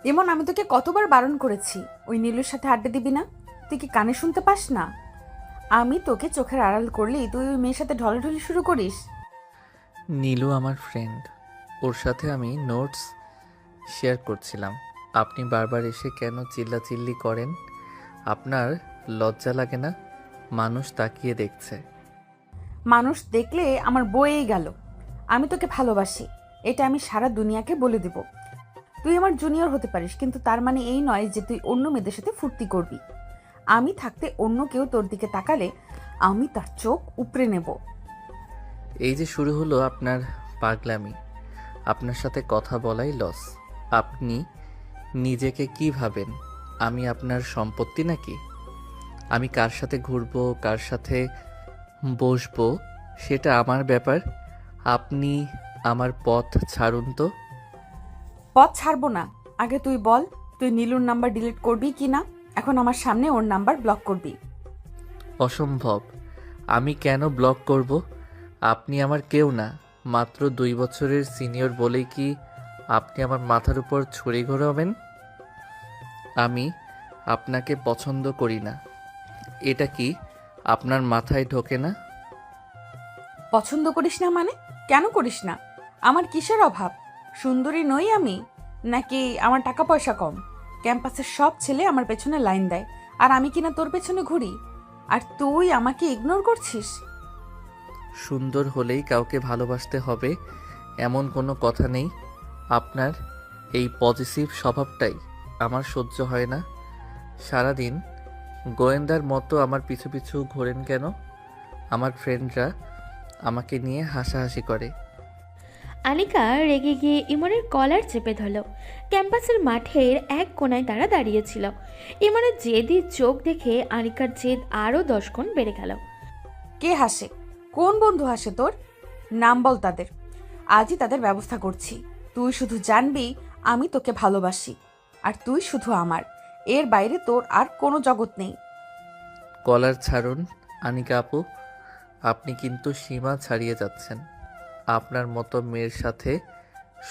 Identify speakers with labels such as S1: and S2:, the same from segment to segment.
S1: এমন আমি তোকে কতবার বারণ করেছি ওই নীলুর সাথে আড্ডা দিবি না? তুই কি কানে শুনতে পাস না? আমি তোকে চোখের আড়াল করলেই তুই ওই মেয়ের সাথে ঢলাঢলি শুরু করিস।
S2: নীলু আমার ফ্রেন্ড, ওর সাথে আমি নোটস শেয়ার করছিলাম। আপনি বারবার এসে কেন চিল্লাচিল্লি করেন? আপনার লজ্জা লাগে না? মানুষ তাকিয়ে দেখছে।
S1: মানুষ দেখলে আমার বয়েই গেল। আমি তোকে ভালোবাসি, এটা আমি সারা দুনিয়াকে বলে দেব। তুই আমার জুনিয়র হতে পারিস, কিন্তু তার মানে এই নয় যে তুই অন্য মেয়েদের সাথে ফুর্তি করবি। আমি থাকতে অন্য কেউ তোর দিকে তাকালে আমি তার চোখ উপড়ে নেব।
S2: এই যে শুরু হলো আপনার পাগলামি। আপনার সাথে কথা বলাই লস। আপনি নিজেকে কি ভাবেন? আমি আপনার সম্পত্তি নাকি? আমি কার সাথে ঘুরবো, কার সাথে বসবো, সেটা আমার ব্যাপার। আপনি আমার পথ ছাড়ুন তো।
S1: পথ ছাড়বো না। আগে তুই বল, তুই নীলুর নাম্বার ডিলিট করবি কি না? এখন আমার সামনে ওর নাম্বার ব্লক করবি?
S2: অসম্ভব। আমি কেন ব্লক করব? আপনি আমার কেউ না, মাত্র 2 বছরের সিনিয়র বলেই কি আপনি আমার মাথার উপর ছুরি ঘোরাবেন? আমি আপনাকে পছন্দ করি না, এটা কি আপনার মাথায় ঢোকে না?
S1: পছন্দ করিস না মানে? কেন করিস না? আমার কিসের অভাব? সুন্দরী নই আমি? নাকি আমার টাকা পয়সা কম? ক্যাম্পাসের সব ছেলে আমার পেছনে লাইন দেয়, আর আমি কিনা তোর পেছনে ঘুরি, আর তুই আমাকে ইগনোর করছিস?
S2: সুন্দর হলেই কাউকে ভালোবাসতে হবে এমন কোনো কথা নেই। আপনার এই পজিটিভ স্বভাবটাই আমার সহ্য হয় না। সারাদিন গোয়েন্দার মতো আমার পিছু পিছু ঘোরেন কেন? আমার ফ্রেন্ডরা আমাকে নিয়ে হাসাহাসি করে।
S3: আনিকা রেগে গিয়ে ইমনের কলার চেপে ধরল। ক্যাম্পাসের মাঠের এক কোণায় তারা দাঁড়িয়েছিল। ইমনের জেদি চোখ দেখে আনিকার জেদ আরও 10 গুণ বেড়ে গেল।
S1: কে হাসে? কোন বন্ধু হাসে তোর? নাম বল তাদের। আজই তাদের ব্যবস্থা করছি। তুই শুধু জানবি আমি তোকে ভালোবাসি, আর তুই শুধু আমার। এর বাইরে তোর আর কোনো জগৎ নেই।
S2: কলার ছাড়ুন আনিকা আপু, আপনি কিন্তু সীমা ছাড়িয়ে যাচ্ছেন। আপনার মতো মেয়ের সাথে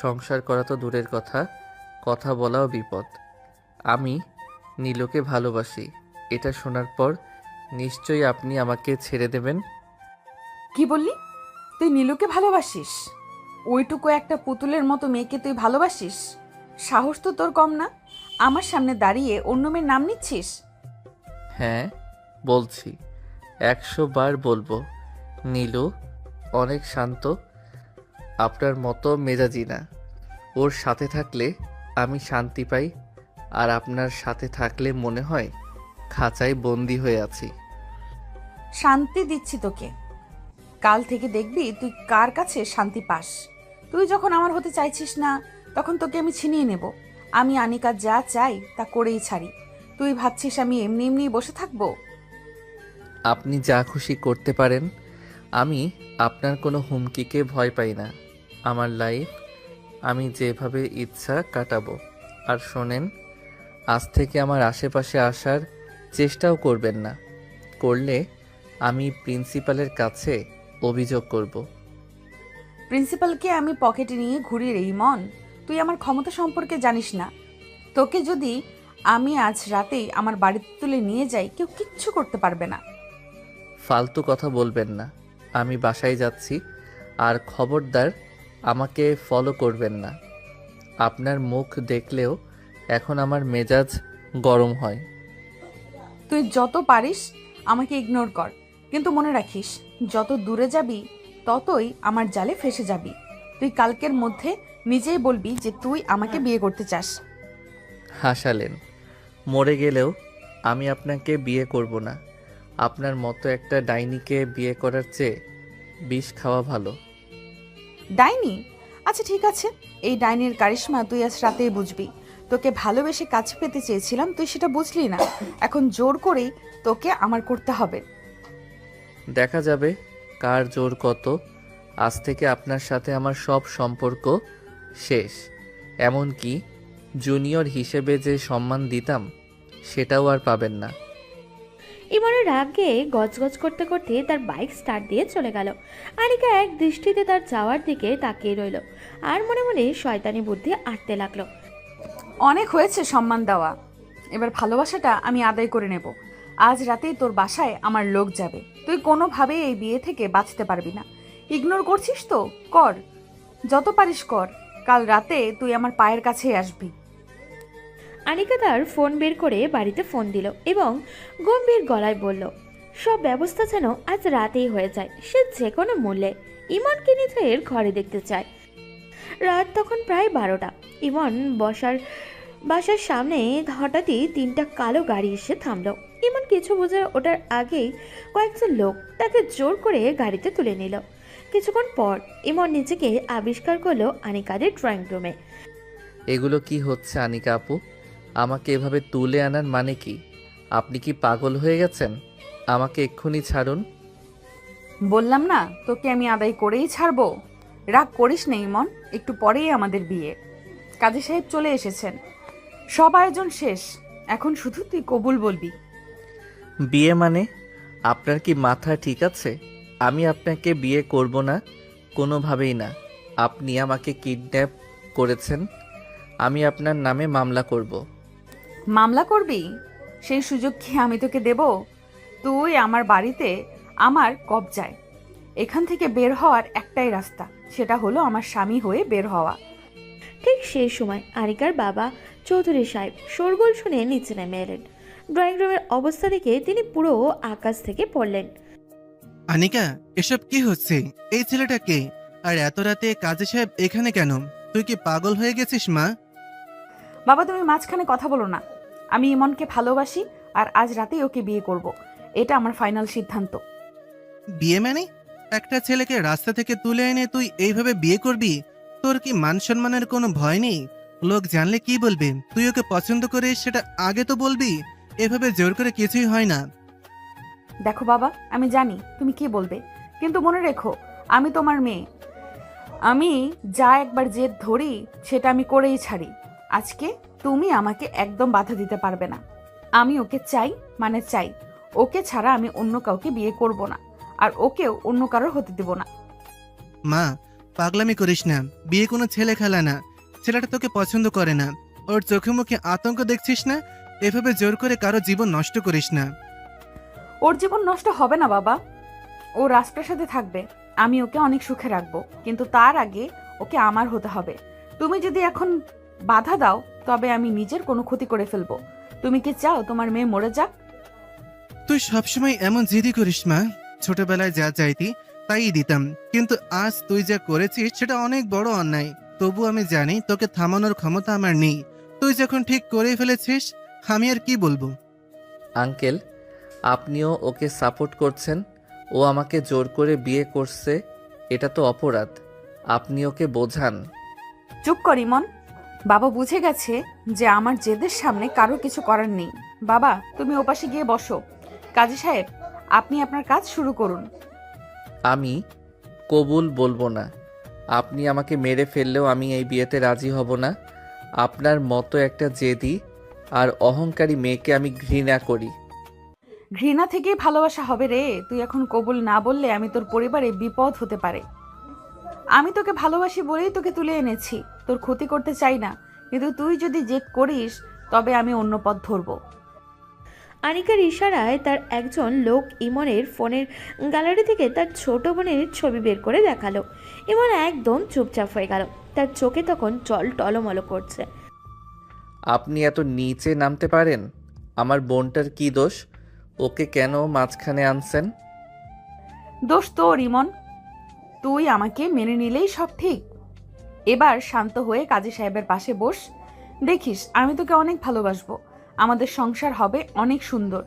S2: সংসার করা তো দূরের কথা, কথা বলাও বিপদ। আমি নীলুকে ভালোবাসি, এটা শোনার পর নিশ্চয়ই আপনি আমাকে ছেড়ে দেবেন।
S1: কি বললি? তুই নীলুকে ভালোবাসিস? ওইটুকু একটা পুতুলের মতো মেয়েকে তুই ভালোবাসিস? সাহস তো তোর কম না। আমার সামনে দাঁড়িয়ে অন্য মেয়ের নাম নিচ্ছিস?
S2: হ্যাঁ বলছি, 100 বার বলবো। নীলু অনেক শান্ত, আপনার মতো মেজাজি না। ওর সাথে থাকলে আমি শান্তি পাই, আর আপনার সাথে থাকলে মনে হয় খাঁচায় বন্দি হয়ে আছি।
S1: শান্তি দিচ্ছি তোকে। কাল থেকে দেখবি তুই কার কাছে শান্তি পাস। তুই যখন আমার হতে চাইছিস না, তখন তোকে আমি ছিনিয়ে নেব। আমি আনিকা যা চাই তা করেই ছাড়ি। তুই ভাবছিস আমি এমনি এমনি বসে থাকবো?
S2: আপনি যা খুশি করতে পারেন, আমি আপনার কোনো হুমকিকে ভয় পাই না। আমার লাইফ আমি যেভাবে ইচ্ছা কাটাবো। আর শোনেন, আজ থেকে আমার আশেপাশে আসার চেষ্টাও করবেন না। করলে আমি প্রিন্সিপালের কাছে অভিযোগ করব।
S1: প্রিন্সিপালকে আমি পকেটে নিয়ে ঘুরি রে ইমন। তুই আমার ক্ষমতা সম্পর্কে জানিস না। তোকে যদি আমি আজ রাতেই আমার বাড়িতে তুলে নিয়ে যাই, কেউ কিচ্ছু করতে পারবে না।
S2: ফালতু কথা বলবেন না। আমি বাসায় যাচ্ছি, আর খবরদার আমাকে ফলো করবেন না। আপনার মুখ দেখলেও এখন আমার মেজাজ গরম হয়।
S1: তুই যত পারিস আমাকে ইগনোর কর, কিন্তু মনে রাখিস যত দূরে যাবি ততই আমার জালে ফেসে যাবি। তুই কালকের মধ্যে নিজেই বলবি যে তুই আমাকে বিয়ে করতে চাস।
S2: হাসালেন। মরে গেলেও আমি আপনাকে বিয়ে করব না। আপনার মতো একটা ডাইনিকে বিয়ে করার চেয়ে বিষ খাওয়া ভালো।
S1: ডাইনি? আচ্ছা ঠিক আছে, এই ডাইনির কারিশমা তুই আজ রাতেই বুঝবি। তোকে ভালোবেসে কাছে পেতে চেয়েছিলাম, তুই সেটা বুঝলি না। এখন জোর করেই তোকে আমার করতে হবে।
S2: দেখা যাবে কার জোর কত। আজ থেকে আপনার সাথে আমার সব সম্পর্ক শেষ। এমনকি জুনিয়র হিসেবে যে সম্মান দিতাম সেটাও আর পাবেন না।
S3: ইমনের রাগে গজগজ করতে করতে তার বাইক স্টার্ট দিয়ে চলে গেল। আনিকা এক দৃষ্টিতে তার যাওয়ার দিকে তাকিয়ে রইল, আর মনে মনে শয়তানি বুদ্ধি আঁটতে লাগলো।
S1: অনেক হয়েছে সম্মান দেওয়া, এবার ভালোবাসাটা আমি আদায় করে নেব। আজ রাতেই তোর বাসায় আমার লোক যাবে, তুই কোনোভাবেই এই বিয়ে থেকে বাঁচতে পারবি না। ইগনোর করছিস তো কর, যত পারিস কর, কাল রাতে তুই আমার পায়ের কাছেই আসবি।
S3: আনিকা তার ফোন বের করে বাড়িতে ফোন দিল এবং গম্ভীর গলায় বলল, সব ব্যবস্থা যেন আজ রাতেই হয়ে যায়, সে যে কোনো মূল্যে ইমনকে নিজের ঘরে দেখতে চায়। রাত তখন প্রায় 12টা। ইমন বাসার সামনে হঠাৎই 3টা কালো গাড়ি এসে থামলো। ইমন কিছু বোঝে ওঠার আগেই কয়েকজন লোক তাকে জোর করে গাড়িতে তুলে নিল। কিছুক্ষণ পর ইমন নিজেকে আবিষ্কার করলো আনিকাদের ড্রয়িং রুমে।
S2: এগুলো কি হচ্ছে আনিকা আপু? আমাকে এভাবে তুলে আনার মানে কি? আপনি কি পাগল হয়ে গেছেন? আমাকে এক্ষুনি ছাড়ুন।
S1: বললাম না তোকে আমি আদায় করেই ছাড়বো। রাগ করিস না ইমন, একটু পরেই আমাদের বিয়ে। কাজী সাহেব চলে এসেছেন, সব আয়োজন শেষ, এখন শুধু তুই কবুল বলবি।
S2: বিয়ে মানে? আপনার কি মাথা ঠিক আছে? আমি আপনাকে বিয়ে করব না, কোনোভাবেই না। আপনি আমাকে কিডন্যাপ করেছেন, আমি আপনার নামে মামলা করব।
S1: মামলা করবি? সেই সুযোগ কি আমি তোকে দেব? তুই আমার বাড়িতে, আমার কবজায়। এখান থেকে বের হওয়ার একটাই রাস্তা, সেটা হলো আমার স্বামী হয়ে বের হওয়া।
S3: ঠিক সেই সময় আনিকার বাবা চৌধুরী সাহেব শোরগোল শুনে নিচে নেমে এলেন। ড্রয়িং রুমের অবস্থা দেখে তিনি পুরো আকাশ থেকে পড়লেন।
S4: আনিকা, এসব কি হচ্ছে? এই ছেলেটা কে? আর এত রাতে কাজী সাহেব এখানে কেন? তুই কি পাগল হয়ে গেছিস মা?
S1: বাবা তুমি মাঝখানে কথা বলো না। আমি ইমনকে ভালোবাসি আর আজ রাতেই ওকে বিয়ে করব। এটা আমার ফাইনাল সিদ্ধান্ত।
S4: বিয়ে মানে? একটা ছেলেকে রাস্তা থেকে তুলে এনে তুই এইভাবে বিয়ে করবি? তোর কি মান সম্মানের কোনো ভয় নেই? লোক জানলে কি বলবে? তুই ওকে পছন্দ করিস সেটা আগে তো বলবি। এভাবে জোর করে কিছুই হয় না।
S1: দেখো বাবা, আমি জানি তুমি কি বলবে, কিন্তু মনে রেখো আমি তোমার মেয়ে। আমি যা একবার জেদ ধরি সেটা আমি করেই ছাড়ি। আজকে তুমি আমাকে একদম বাধা দিতে পারবে না। আমি ওকে চাই, মানে চাই। ওকে ছাড়া আমি অন্য কাউকে বিয়ে করব না, আর ওকেও অন্য কারোর হতে দেব না।
S4: মা, পাগলামি করিস না। বিয়ে কোনো ছেলে খেলা না। ছেলেটা তোকে পছন্দ করে না। ওর চোখে মুখে আতঙ্ক দেখছিস না? এভাবে জোর করে কারো জীবন নষ্ট করিস না।
S1: ওর জীবন নষ্ট হবে না বাবা, ও রাজপ্রাসাদে থাকবে। আমি ওকে অনেক সুখে রাখবো, কিন্তু তার আগে ওকে আমার হতে হবে। তুমি যদি এখন বাধা দাও তবে আমি নিজের কোনো ক্ষতি করে ফেলবো। তুমি কি চাও তোমার মেয়ে মরে যাক?
S4: তুই সবসময় এমন জিদি করিস মা। ছোটবেলায় যা চাইতি তাই দিতাম, কিন্তু আজ তুই যা করেছিস সেটা অনেক বড় অন্যায়। তবু আমি জানি তোকে থামানোর ক্ষমতা আমার নেই। তুই যখন ঠিক করে ফেলেছিস, আমি আর কি বলবো?
S2: আঙ্কেল, আপনিও ওকে সাপোর্ট করছেন। ও আমাকে জোর করে বিয়ে করছে, এটা তো অপরাধ। আপনি ওকে বোঝান।
S1: চুপ কর ইমন। বাবা বুঝে গেছে যে আমার জেদের সামনে কারো কিছু করার নেই। বাবা তুমি ওপাশে গিয়ে বসো। কাজী সাহেব, আপনি আপনার কাজ শুরু করুন।
S2: আমি কবুল বলবো না। আপনি আমাকে মেরে ফেললেও আমি এই বিয়েতে রাজি হব না। আপনার মতো একটা জেদি আর অহংকারী মেয়েকে আমি ঘৃণা করি।
S1: ঘৃণা থেকেই ভালোবাসা হবে রে। তুই এখন কবুল না বললে আমি তোর পরিবারে বিপদ হতে পারে। আমি তোকে ভালোবাসি বলেই তোকে তুলে এনেছি, তোর ক্ষতি করতে চাই না। কিন্তু তুই যদি জেদ করিস তবে আমি অন্য পথ ধরবো।
S3: আনিকার ইশারায় তার একজন লোক ইমনের ফোনের গ্যালারি থেকে তার ছোট বোনের ছবি বের করে দেখালো। ইমন একদম চুপচাপ হয়ে গেল। তার চোখে তখন জল টলমল করছে।
S2: আপনি এত নিচে নামতে পারেন? আমার বোনটার কি দোষ? ওকে কেন মাঝখানে আনছেন?
S1: দোষ তোর ইমন, তুই আমাকে মেনে নিলেই সব ঠিক। এবার শান্ত হয়ে কাজী সাহেবের পাশে বস। দেখিস আমি তোকে অনেক ভালোবাসবো, আমাদের সংসার হবে অনেক সুন্দর।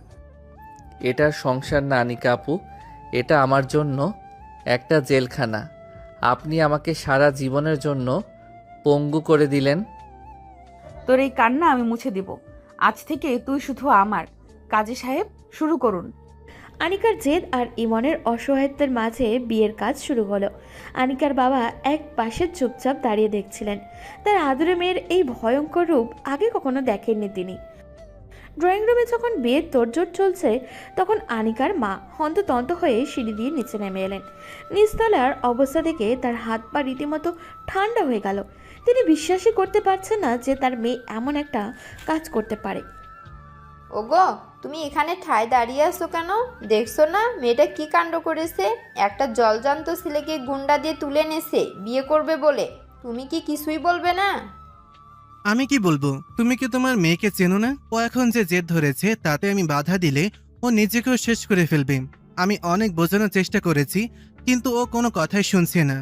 S2: এটা সংসার না আনিকা আপু, এটা আমার জন্য একটা জেলখানা। আপনি আমাকে সারা জীবনের জন্য পঙ্গু করে দিলেন।
S1: তোর এই কান্না আমি মুছে দিব। আজ থেকে তুই শুধু আমার। কাজী সাহেব শুরু করুন।
S3: আনিকার জেদ আর ইমনের অসহায়ত্বের মাঝে বিয়ের কাজ শুরু হলো। আনিকার বাবা এক পাশে চুপচাপ দাঁড়িয়ে দেখছিলেন। তার আদরে মেয়ের এই ভয়ঙ্কর রূপ আগে কখনো দেখেননি তিনি। ড্রয়িং রুমে যখন বিয়ের তোড়জোড় চলছে তখন আনিকার মা হন্ততন্ত হয়ে সিঁড়ি দিয়ে নিচে নেমে এলেন। নিচতলার অবস্থা দেখে তার হাত পা রীতিমতো ঠান্ডা হয়ে গেল। তিনি বিশ্বাসই করতে পারছেন না যে তার মেয়ে এমন একটা কাজ করতে পারে।
S5: ওগো, তুমি এখানে ঠায় দাঁড়িয়ে আছো কেন? দেখছো না মেয়েটা কি কাণ্ড করেছে? একটা জলজান্ত ছেলেকে গুন্ডা দিয়ে তুলে এনেছে বিয়ে করবে বলে। তুমি কি কিছুই বলবে না?
S4: আমি কি বলবো? তুমি কি তোমার মেয়েকে চেনো না? ও এখন যে জেদ ধরেছে তাতে আমি বাধা দিলে ও নিজেকেও শেষ করে ফেলবে। আমি অনেক বোঝানোর চেষ্টা করেছি, কিন্তু ও কোনো কথাই শুনছে না।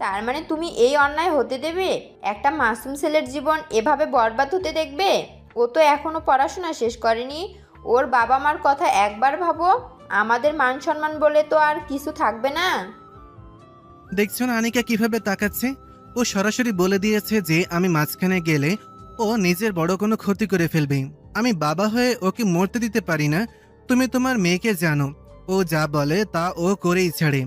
S5: তার মানে তুমি এই অন্যায় হতে দেবে? একটা মাসুম ছেলের জীবন এভাবে বরবাদ হতে দেখবে? ও তো এখনো পড়াশোনা শেষ করেনি। ওর বাবা মার কথা একবার ভাবো। আমাদের মান সম্মান বলে তো আর কিছু থাকবে না।
S4: দেখছো না আনিকা কিভাবে তাকাচ্ছে? ও সরাসরি বলে দিয়েছে যে আমি মাঝখানে গেলে ও নিজের বড় কোনো ক্ষতি করে ফেলবে। আমি বাবা হয়ে ওকে মরতে দিতে পারি না। তুমি তোমার মেয়েকে জানো, ও যা বলে তা ও করেই ছাড়ে।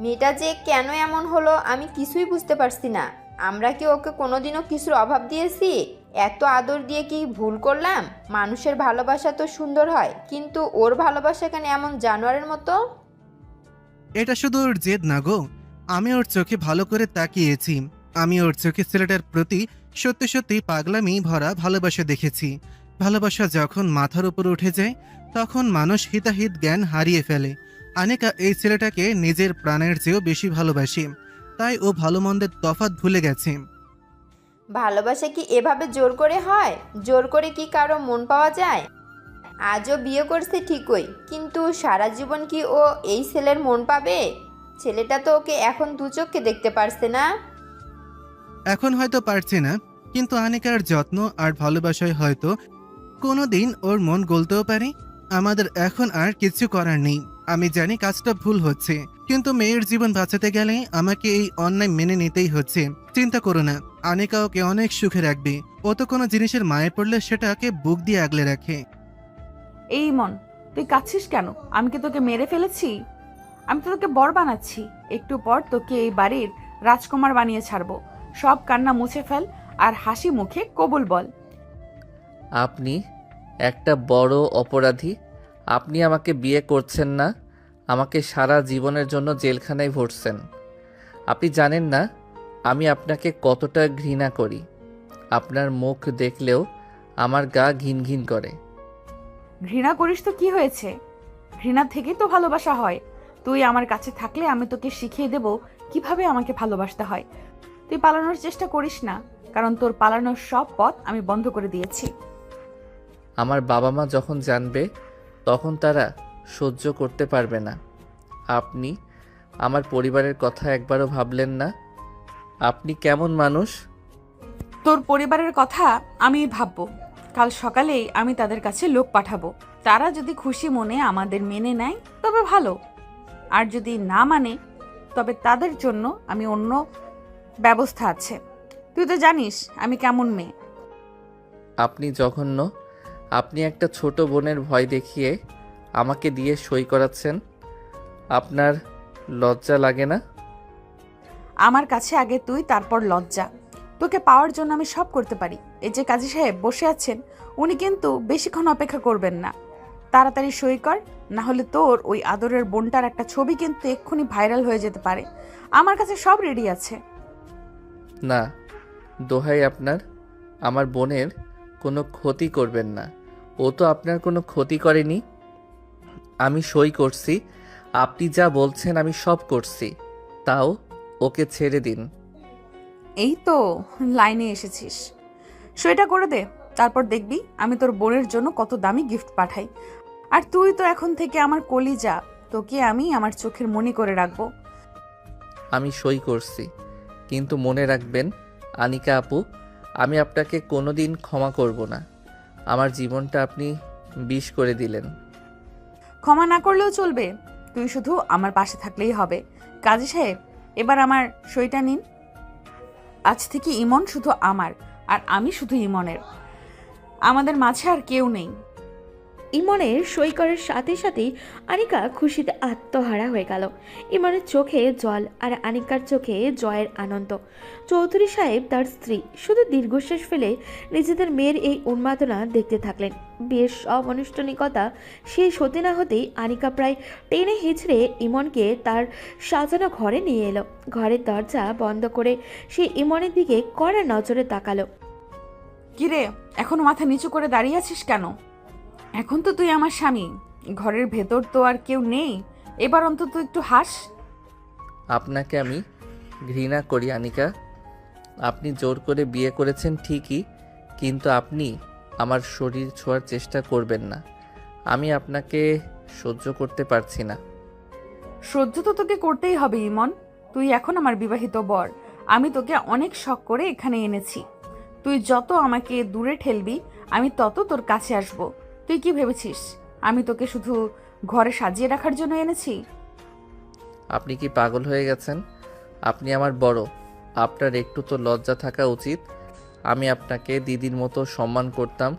S5: মেয়েটা যে কেন এমন হলো আমি কিছুই বুঝতে পারছি না। আমরা কি ওকে কোনোদিনও কিছুর অভাব দিয়েছি? এত আদর দিয়ে কি ভুল করলাম? মানুষের ভালোবাসা তো সুন্দর হয়, কিন্তু ওর ভালোবাসা কেন এমন জানোয়ারের মতো?
S4: এটা শুধু ওর জেদ না গো, আমি ওর চোখে ভালো করে তাকিয়েছি। আমি ওর চোখে ছেলেটার প্রতি সত্যি সত্যি পাগলামি ভরা ভালোবাসা দেখেছি। ভালোবাসা যখন মাথার উপর উঠে যায় তখন মানুষ হিতাহিত জ্ঞান হারিয়ে ফেলে। আনিকা এই ছেলেটাকে নিজের প্রাণের চেয়েও বেশি ভালোবাসে, তাই ও ভালো মন্দের তফাৎ ভুলে গেছে।
S5: ভালোবাসা কি এভাবে জোর করে হয়? জোর করে কি কারো মন পাওয়া যায়? আজও বিয়ে করছে ঠিকই, কিন্তু সারা জীবন কি ও এই ছেলের মন পাবে? ছেলেটা তো ওকে এখন দু চোখে দেখতে পারছে না।
S4: এখন হয়তো পারছে না, কিন্তু আনিকার যত্ন আর ভালোবাসায় হয়তো কোনোদিন ওর মন গলতেও পারে। আমাদের এখন আর কিছু করার নেই। আমি জানি কাজটা ভুল হচ্ছে, কিন্তু মেয়ের জীবন বাঁচাতে গেলে আমাকে এই অন্যায় মেনে নিতেই হচ্ছে। চিন্তা করো না, আনিকা ওকে অনেক সুখে রাখবে। ও তো কোনো জিনিসের মায়ে পড়লে সেটাকে বুক দিয়ে আগলে রাখে।
S1: এই মন, তুই কাঁদছিস কেন? আমি কি তোকে মেরে ফেলেছি? আমি তো তোকে বর বানাচ্ছি। একটু পর তোকে এই বাড়ির রাজকুমার বানিয়ে ছাড়বো। সব কান্না মুছে ফেল আর হাসি মুখে কবুল বল।
S2: আপনি একটা বড় অপরাধী। আপনি আমাকে বিয়ে করছেন না, আমাকে সারা জীবনের জন্য জেলখানায় ভরছেন। আপনি জানেন না আমি আপনাকে কতটা ঘৃণা করি। আপনার মুখ দেখলেও আমার গা ঘিন ঘিন করে।
S1: ঘৃণা করিস তো কি হয়েছে? ঘৃণা থেকেই তো ভালোবাসা হয়। তুই আমার কাছে থাকলে আমি তোকে শিখিয়ে দেব কিভাবে আমাকে ভালোবাসতে হয়। তুই পালানোর চেষ্টা করিস না, কারণ তোর পালানোর সব পথ আমি বন্ধ করে দিয়েছি।
S2: আমার বাবা মা যখন জানবে তখন তারা সহ্য করতে পারবে না। আপনি আমার পরিবারের কথা একবারও ভাবলেন না? আপনি কেমন মানুষ?
S1: তোর পরিবারের কথা আমি ভাববো। কাল সকালেই আমি তাদের কাছে লোক পাঠাবো। তারা যদি খুশি মনে আমাদের মেনে নেয় তবে ভালো, আর যদি না মানে তবে তাদের জন্য আমি অন্য ব্যবস্থা আছে। তুই তো জানিস আমি কেমন মেয়ে।
S2: আপনি জঘন্য। আপনি একটা ছোট বোনের ভয় দেখিয়ে আমাকে দিয়ে সই করাচ্ছেন। আপনার লজ্জা লাগে না?
S1: আমার কাছে আগে তুই, তারপর লজ্জা। তোকে পাওয়ার জন্য আমি সব করতে পারি। এই যে কাজী সাহেব বসে আছেন, উনি কিন্তু বেশিক্ষণ অপেক্ষা করবেন না। তাড়াতাড়ি সই কর, না হলে তোর ওই আদরের বোনটার একটা ছবি কিন্তু এক্ষুনি ভাইরাল হয়ে যেতে পারে। আমার কাছে সব রেডি আছে।
S2: না, দোহাই আপনার, আমার বোনের কোনো ক্ষতি করবেন না। ও তো আপনার কোনো ক্ষতি করেনি। আমি সই করছি, আপনি যা বলছেন আমি সব করছি। তাও ওকে ছেড়ে দিন।
S1: এই তো লাইনে এসেছিস, সইটা করে দে। তারপর দেখবি আমি তোর বোনের জন্য কত দামি গিফট পাঠাই। আর তুই তো এখন থেকে আমার কলিজা, তোকে আমি আমার চোখের মনি করে রাখবো।
S2: আমি সই করছি, কিন্তু মনে রাখবেন আনিকা আপু, আমি আপনাকে কোনোদিন ক্ষমা করব না। আমার জীবনটা আপনি বিষ করে দিলেন।
S1: ক্ষমা না করলেও চলবে, তুই শুধু আমার পাশে থাকলেই হবে। কাজী সাহেব, এবার আমার সইটা নিন। আজ থেকে ইমন শুধু আমার, আর আমি শুধু ইমনের। আমাদের মাঝে আর কেউ নেই।
S3: ইমনের সই করার সাথে সাথেই আনিকা খুশিতে আত্মহারা হয়ে গেল। ইমনের চোখে জল আর আনিকার চোখে জয়ের আনন্দ। চৌধুরী সাহেব তার স্ত্রী শুধু দীর্ঘশ্বাস ফেলে নিজেদের মেয়ের এই উন্মাদনা দেখতে থাকলেন। বিয়ের সব আনুষ্ঠানিকতা শেষ হতে না হতেই আনিকা প্রায় টেনে হিঁচড়ে ইমনকে তার সাজানো ঘরে নিয়ে এলো। ঘরের দরজা বন্ধ করে সে ইমনের দিকে কড়া নজরে তাকালো।
S1: কিরে, এখনো মাথা নিচু করে দাঁড়িয়ে আছিস কেন? এখন তো তুই আমার স্বামী, ঘরের ভেতর তো আর কেউ নেই। এবার অন্তত একটু হাস।
S2: আপনাকে আমি ঘৃণা করি আনিকা। আপনি জোর করে বিয়ে করেছেন ঠিকই, কিন্তু আপনি আমার শরীর ছোঁয়ার চেষ্টা করবেন না। আমি আপনাকে সহ্য করতে পারছি না।
S1: সহ্য তো তোকে করতেই হবে ইমন। তুই এখন আমার বিবাহিত বর। আমি তোকে অনেক শখ করে এখানে এনেছি। তুই যত আমাকে দূরে ঠেলবি আমি তত তোর কাছে আসব। তুই কি ভেবেছিস আমি তোকে শুধু ঘরে সাজিয়ে রাখার জন্য এনেছি?
S2: আপনি কি পাগল হয়ে গেছেন? আপনি আমার বড়, আপনার একটু তো লজ্জা থাকা উচিত। আমি আপনাকে দিদির মতো সম্মান করতাম,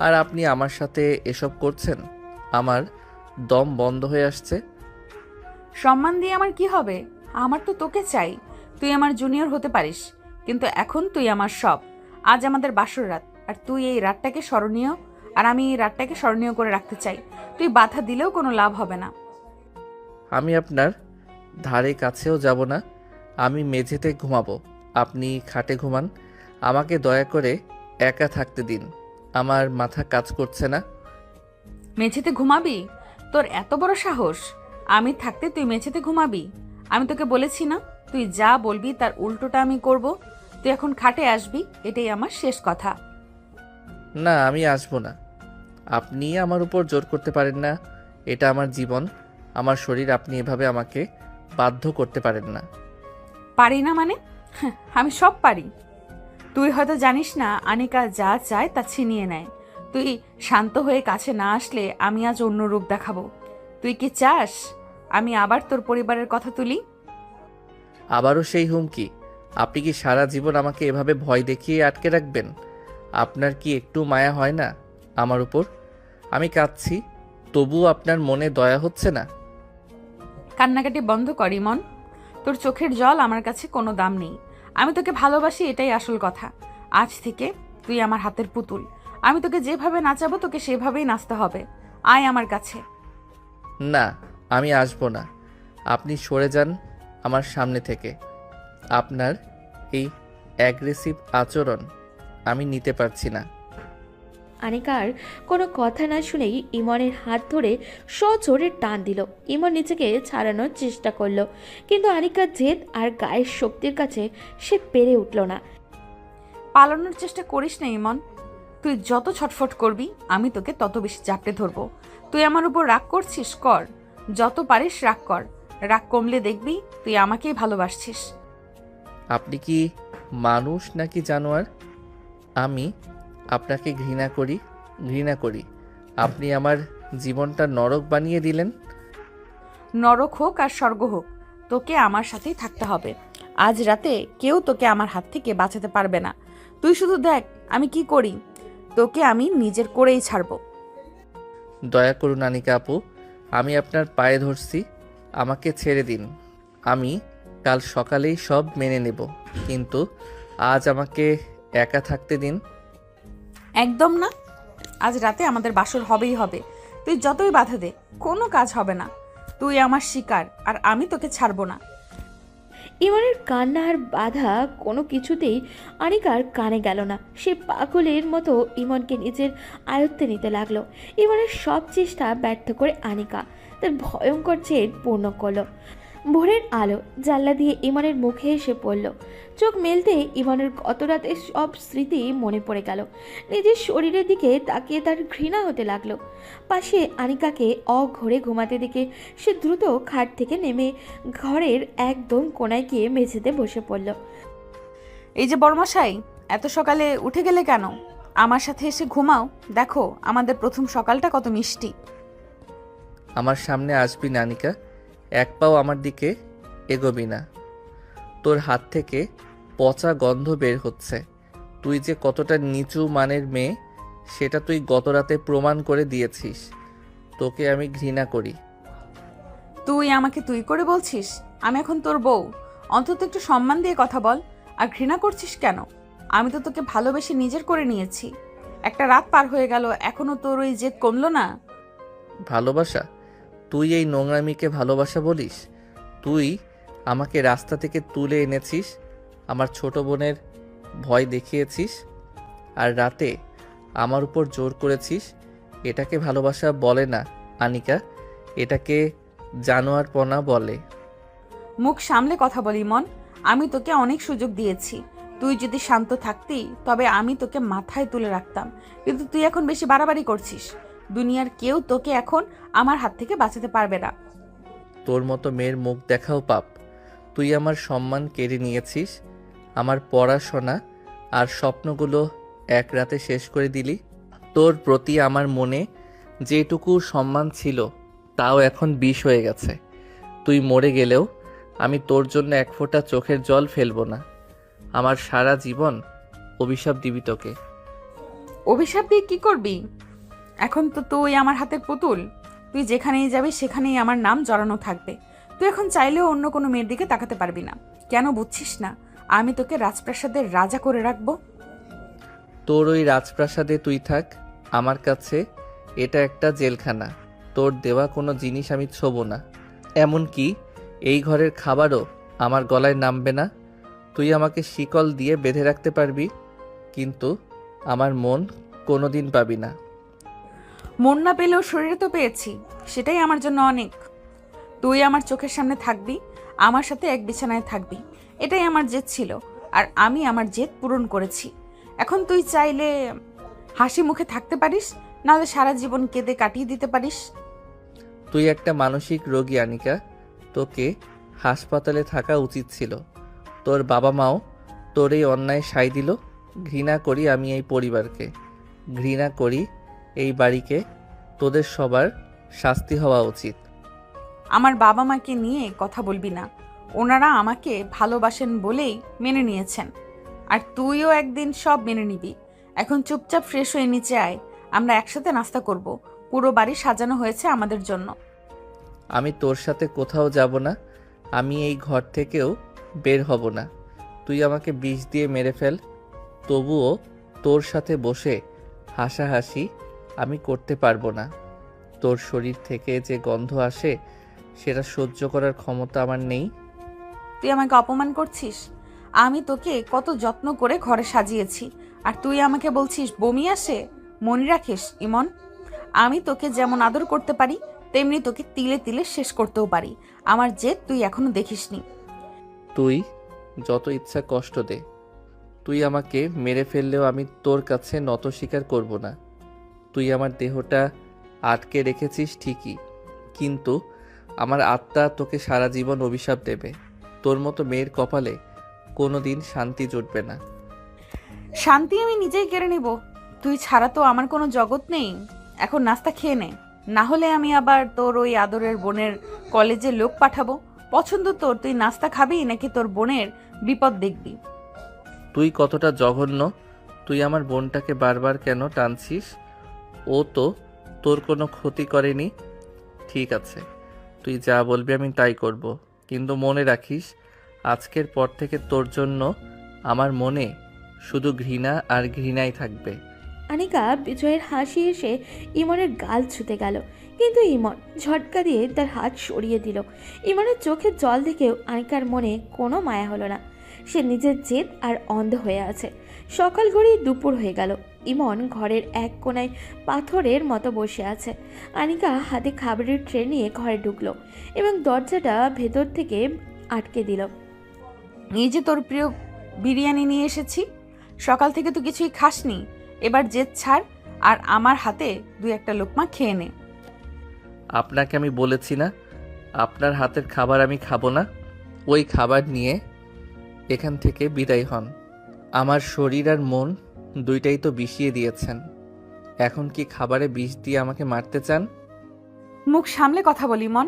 S2: আর আপনি আমার সাথে এসব করছেন। আমার দম বন্ধ হয়ে আসছে।
S1: সম্মান দিয়ে আমার কি হবে? আমার তো তোকে চাই। তুই আমার জুনিয়র হতে পারিস, কিন্তু এখন তুই আমার সব। আজ আমাদের বাসর রাত, আর তুই এই রাতটাকে স্মরণীয়, আর আমি এই রাতটাকে স্মরণীয় করে রাখতে চাই। তুই বাধা দিলেও কোনো লাভ হবে না।
S2: আমি আপনার ধারে কাছেও যাব না। আমি মেঝেতে ঘুমাবো, আপনি খাটে ঘুমান। আমাকে দয়া করে একা থাকতে দিন, আমার মাথা কাজ করছে না।
S1: মেঝেতে ঘুমাবি? তোর এত বড় সাহস! আমি থাকতে তুই মেঝেতে ঘুমাবি? আমি তোকে বলেছি না, তুই যা বলবি তার উল্টোটা আমি করব। তুই এখন খাটে আসবি, এটাই আমার শেষ কথা।
S2: না, আমি আসবো না। আপনি আমার উপর জোর করতে পারেন না। এটা আমার জীবন, আমার শরীর। আপনি এভাবে আমাকে বাধ্য করতে পারেন না।
S1: পারি না মানে? আমি সব পারি। তুই হয়তো জানিস না, আনিকা যা চায় তা ছিনিয়ে নেয়। তুই শান্ত হয়ে কাছে না আসলে আমি আজ অন্য রূপ দেখাবো। তুই কি চাস আমি আবার তোর পরিবারের কথা তুলি?
S2: আবারও সেই হুমকি? আপনি কি সারা জীবন আমাকে এভাবে ভয় দেখিয়ে আটকে রাখবেন? আপনার কি একটু মায়া হয় না আমার উপর? আমি কাঁদছি, তবুও আপনার মনে দয়া হচ্ছে না?
S1: কান্নাকাটি বন্ধ কর ইমন। তোর চোখের জল আমার কাছে কোনো দাম নেই। আমি তোকে ভালোবাসি, এটাই আসল কথা। আজ থেকে তুই আমার হাতের পুতুল। আমি তোকে যেভাবে নাচাবো তোকে সেভাবেই নাচতে হবে। আয় আমার কাছে।
S2: না, আমি আসবো না। আপনি সরে যান আমার সামনে থেকে। আপনার এই অ্যাগ্রেসিভ আচরণ আমি নিতে পারছি না।
S3: আনিকার কোনো কথা না শুনেই ইমনের হাত ধরে সজোরে টান দিল। ইমন নিজেকে ছাড়ানোর চেষ্টা করলো, কিন্তু আনিকার জেদ আর গায়ের শক্তির কাছে সে পেরে উঠল না।
S1: পালানোর চেষ্টা করিস না ইমন। তুই যত ছটফট করবি আমি তোকে তত বেশি জাপটে ধরবো। তুই আমার উপর রাগ করছিস, কর। যত পারিস রাগ কর। রাগ কমলে দেখবি তুই আমাকেই ভালোবাসছিস।
S2: আপনি কি মানুষ নাকি জানোয়ার? আমি আপনাকে ঘৃণা করি, ঘৃণা করি। আপনি আমার জীবনটা নরক বানিয়ে দিলেন।
S1: নরক হোক আর স্বর্গ হোক, তোকে আমার সাথেই থাকতে হবে। আজ রাতে কেউ তোকে আমার হাত থেকে বাঁচাতে পারবে না। তুই শুধু দেখ আমি কি করি। তোকে আমি নিজের করেই ছাড়বো।
S2: দয়া করুন আনিকা আপু, আমি আপনার পায়ে ধরছি, আমাকে ছেড়ে দিন। আমি কাল সকালেই সব মেনে নেব, কিন্তু আজ আমাকে একা থাকতে দিন।
S1: একদম না। আজ রাতে আমাদের বাসর হবেই হবে। তুই যতই বাধা দে কোনো কাজ হবে না। তুই আমার শিকার, আর আমি তোকে ছাড়বো না।
S3: ইমনের কান্না আর বাধা কোনো কিছুতেই আনিকার কানে গেল না। সে পাগলের মতো ইমনকে নিজের আয়ত্তে নিতে লাগলো। ইমনের সব চেষ্টা ব্যর্থ করে আনিকা তার ভয়ঙ্কর জেদ পূর্ণ করলো। ভোরের আলো জানলা দিয়ে ইমনের মুখে এসে পড়ল। চোখ মেলতে ইমনের গত রাতের সব স্মৃতি মনে পড়ে গেল। নিজের শরীরের দিকে তাকিয়ে তার ঘৃণা হতে লাগলো। পাশে আনিকাকে অঘরে ঘুমাতে দেখে সে দ্রুত খাট থেকে নেমে ঘরের একদম কোনায় গিয়ে মেঝেতে বসে পড়ল।
S1: এই যে বড়মশাই, এত সকালে উঠে গেলে কেন? আমার সাথে এসে ঘুমাও। দেখো আমাদের প্রথম সকালটা কত মিষ্টি।
S2: আমার সামনে আসবি না আনিকা, এক পাও আমার দিকে এগোবি না। তোর হাত থেকে পচা গন্ধ বের হচ্ছে। তুই যে কতটা নিচু মানের মেয়ে সেটা তুই গত রাতে প্রমাণ করে দিয়েছিস। তোকে আমি ঘৃণা করি।
S1: তুই আমাকে তুই করে বলছিস? আমি এখন তোর বউ, অন্তত একটু সম্মান দিয়ে কথা বল। আর ঘৃণা করছিস কেন? আমি তো তোকে ভালোবেসে নিজের করে নিয়েছি। একটা রাত পার হয়ে গেল, এখনো তোর ওই জেদ কমলো না?
S2: ভালোবাসা? তুই এই নোংরামিকে ভালোবাসা বলিস? তুই আমাকে রাস্তা থেকে তুলে এনেছিস, আমার ছোট বোনের ভয় দেখিয়েছিস, আর রাতে আমার উপর জোর করেছিস। এটাকে ভালোবাসা বলে না আনিকা, এটাকে জানোয়ারপনা বলে।
S1: মুখ সামলে কথা বলি মন। আমি তোকে অনেক সুযোগ দিয়েছি। তুই যদি শান্ত থাকতি তবে আমি তোকে মাথায় তুলে রাখতাম, কিন্তু তুই এখন বেশি বাড়াবাড়ি করছিস। দুনিয়ার কেউ তোকে এখন আমার হাত থেকে বাঁচাতে পারবে না।
S2: তোর মতো মেয়ের মুখ দেখাও পাপ। তুই আমার সম্মান কেড়ে নিয়েছিস, আমার পড়াশোনা আর স্বপ্নগুলো এক রাতে শেষ করে দিলি। তোর প্রতি আমার মনে যেটুকু সম্মান ছিল তাও এখন বিষ হয়ে গেছে। তুই মরে গেলেও আমি তোর জন্য এক ফোঁটা চোখের জল ফেলবো না। আমার সারা জীবন অভিশাপ দিবি তোকে।
S1: অভিশাপ দিয়ে কি করবি? এখন তো তুই আমার হাতের পুতুল। তুই যেখানেই যাবি সেখানেই আমার নাম জড়ানো থাকবে। তুই এখন চাইলেও অন্য কোনো মেয়ের দিকে তাকাতে পারবি না। কেন বুঝছিস না? আমি তোকে রাজপ্রাসাদের রাজা করে রাখবো।
S2: তোর ওই রাজপ্রাসাদে তুই থাক, আমার কাছে এটা একটা জেলখানা। তোর দেওয়া কোনো জিনিস আমি ছোবো না, এমনকি এই ঘরের খাবারও আমার গলায় নামবে না। তুই আমাকে শিকল দিয়ে বেঁধে রাখতে পারবি, কিন্তু আমার মন কোনোদিন পাবি না।
S1: মন না পেলেও শরীরে তো পেয়েছি, সেটাই আমার জন্য অনেক। তুই আমার চোখের সামনে থাকবি, আমার সাথে এক বিছানায় থাকবি, এটাই আমার জেদ ছিল। আর আমি আমার জেদ পূরণ করেছি। এখন তুই চাইলে হাসি মুখে থাকতে পারিস, নাহলে সারা জীবন কেঁদে কাটিয়ে দিতে পারিস।
S2: তুই একটা মানসিক রোগী আনিকা, তোকে হাসপাতালে থাকা উচিত ছিল। তোর বাবা মাও তোর এই অন্যায় সায় দিল। ঘৃণা করি আমি এই পরিবারকে, ঘৃণা করি এই বাড়িকে। তোদের সবার শাস্তি হওয়া উচিত।
S1: আমার বাবা মাকে নিয়ে কথা বলবি না। ওনারা আমাকে ভালোবাসেন বলেই মেনে নিয়েছেন, আর তুইও একদিন সব মেনে নিবি। এখন চুপচাপ ফ্রেশ হয়ে নিচে আয়, আমরা একসাথে নাস্তা করব। পুরো বাড়ি সাজানো হয়েছে আমাদের জন্য।
S2: আমি তোর সাথে কোথাও যাব না, আমি এই ঘর থেকেও বের হব না। তুই আমাকে বিষ দিয়ে মেরে ফেল, তবুও তোর সাথে বসে হাসাহাসি আমি করতে পারবো না। তোর শরীর থেকে যে গন্ধ আসে সেটা সহ্য করার ক্ষমতা আমার নেই।
S1: তুই আমাকে অপমান করছিস? আমি তোকে কত যত্ন করে ঘরে সাজিয়েছি, আর তুই আমাকে বলছিস বমি আসে? মনে রাখিস ইমন, আমি তোকে যেমন আদর করতে পারি তেমনি তোকে তিলে তিলে শেষ করতেও পারি। আমার জেদ তুই এখনো দেখিসনি।
S2: তুই যত ইচ্ছা কষ্ট দে, তুই আমাকে মেরে ফেললেও আমি তোর কাছে নত স্বীকার করব না। তুই আমার দেহটা আটকে রেখেছিস ঠিকই, কিন্তু আমার আত্মা তোকে সারা জীবন অভিশাপ দেবে। তোর মতো মেয়ের কপালে কোনো দিন শান্তি জুটবে না।
S1: শান্তি আমি নিজেই কেড়ে নেব। তুই ছাড়া তো আমার কোনো জগৎ নেই। এখন নাস্তা খেয়ে নে, না হলে আমি আবার তোর ওই আদরের বোনের কলেজে লোক পাঠাবো। পছন্দ তোর, তুই নাস্তা খাবি নাকি তোর বোনের বিপদ দেখবি?
S2: তুই কতটা জঘন্য! তুই আমার বোনটাকে বারবার কেন টানছিস? ও তো তোর কোনো ক্ষতি করেনি। ঠিক আছে, তুই যা বলবি আমি তাই করব, কিন্তু মনে রাখিস আজকের পর থেকে তোর জন্য আমার মনে শুধু ঘৃণা আর ঘৃণাই থাকবে।
S3: আনিকা বিজয়ের হাসি এসে ইমনের গাল ছুতে গেল, কিন্তু ইমন ঝটকা দিয়ে তার হাত সরিয়ে দিল। ইমনের চোখের জল দেখেও আনিকার মনে কোনো মায়া হলো না। সে নিজের জেদ আর অন্ধ হয়ে আছে। সকাল গড়িয়ে দুপুর হয়ে গেল। ইমন ঘরের এক কোণায় পাথরের মতো বসে আছে। আনিকা হাতে খাবারের ট্রে নিয়ে ঘরে ঢুকলো এবং দরজাটা ভেতর থেকে আটকে দিল।
S1: এই যে তোর প্রিয় বিরিয়ানি নিয়ে এসেছি। সকাল থেকে তো কিছুই খাসনি, এবার জেদ ছাড় আর আমার হাতে দুই একটা লোকমা খেয়ে নে।
S2: আপনাকে আমি বলেছি না আপনার হাতের খাবার আমি খাবো না? ওই খাবার নিয়ে এখান থেকে বিদায় হন। আমার শরীর আর মন দুইটাই তো বিষিয়ে দিয়েছেন, এখন কি খাবারে বিষ দিয়ে আমাকে মারতে চান?
S1: মুখ সামলে কথা বলি মন।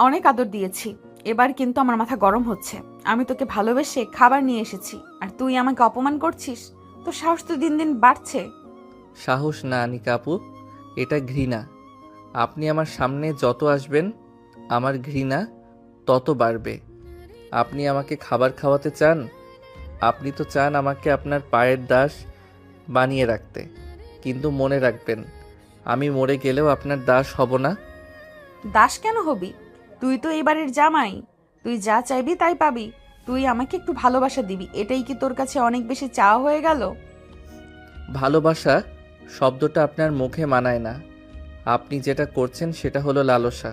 S1: অনেক আদর দিয়েছি, এবার কিন্তু আমার মাথা গরম হচ্ছে। আমি তোকে ভালোবেসে খাবার নিয়ে এসেছি, আর তুই আমাকে অপমান করছিস। তোর সাহস তো দিন দিন বাড়ছে।
S2: সাহস না আনিকা আপু, এটা ঘৃণা। আপনি আমার সামনে যত আসবেন আমার ঘৃণা তত বাড়বে। আপনি আমাকে খাবার খাওয়াতে চান? আপনি তো চান আমাকে আপনার পায়ের দাস বানিয়ে রাখতে, কিন্তু মনে রাখবেন আমি মরে গেলেও আপনার দাস হব না।
S1: দাস কেন হবি? তুই তো এই বাড়ির জামাই। তুই যা চাইবি তাই পাবি। তুই আমাকে একটু ভালোবাসা দিবি, এটাই কি তোর কাছে অনেক বেশি চাওয়া হয়ে গেল?
S2: ভালোবাসা শব্দটা আপনার মুখে মানায় না। আপনি যেটা করছেন সেটা হলো লালসা।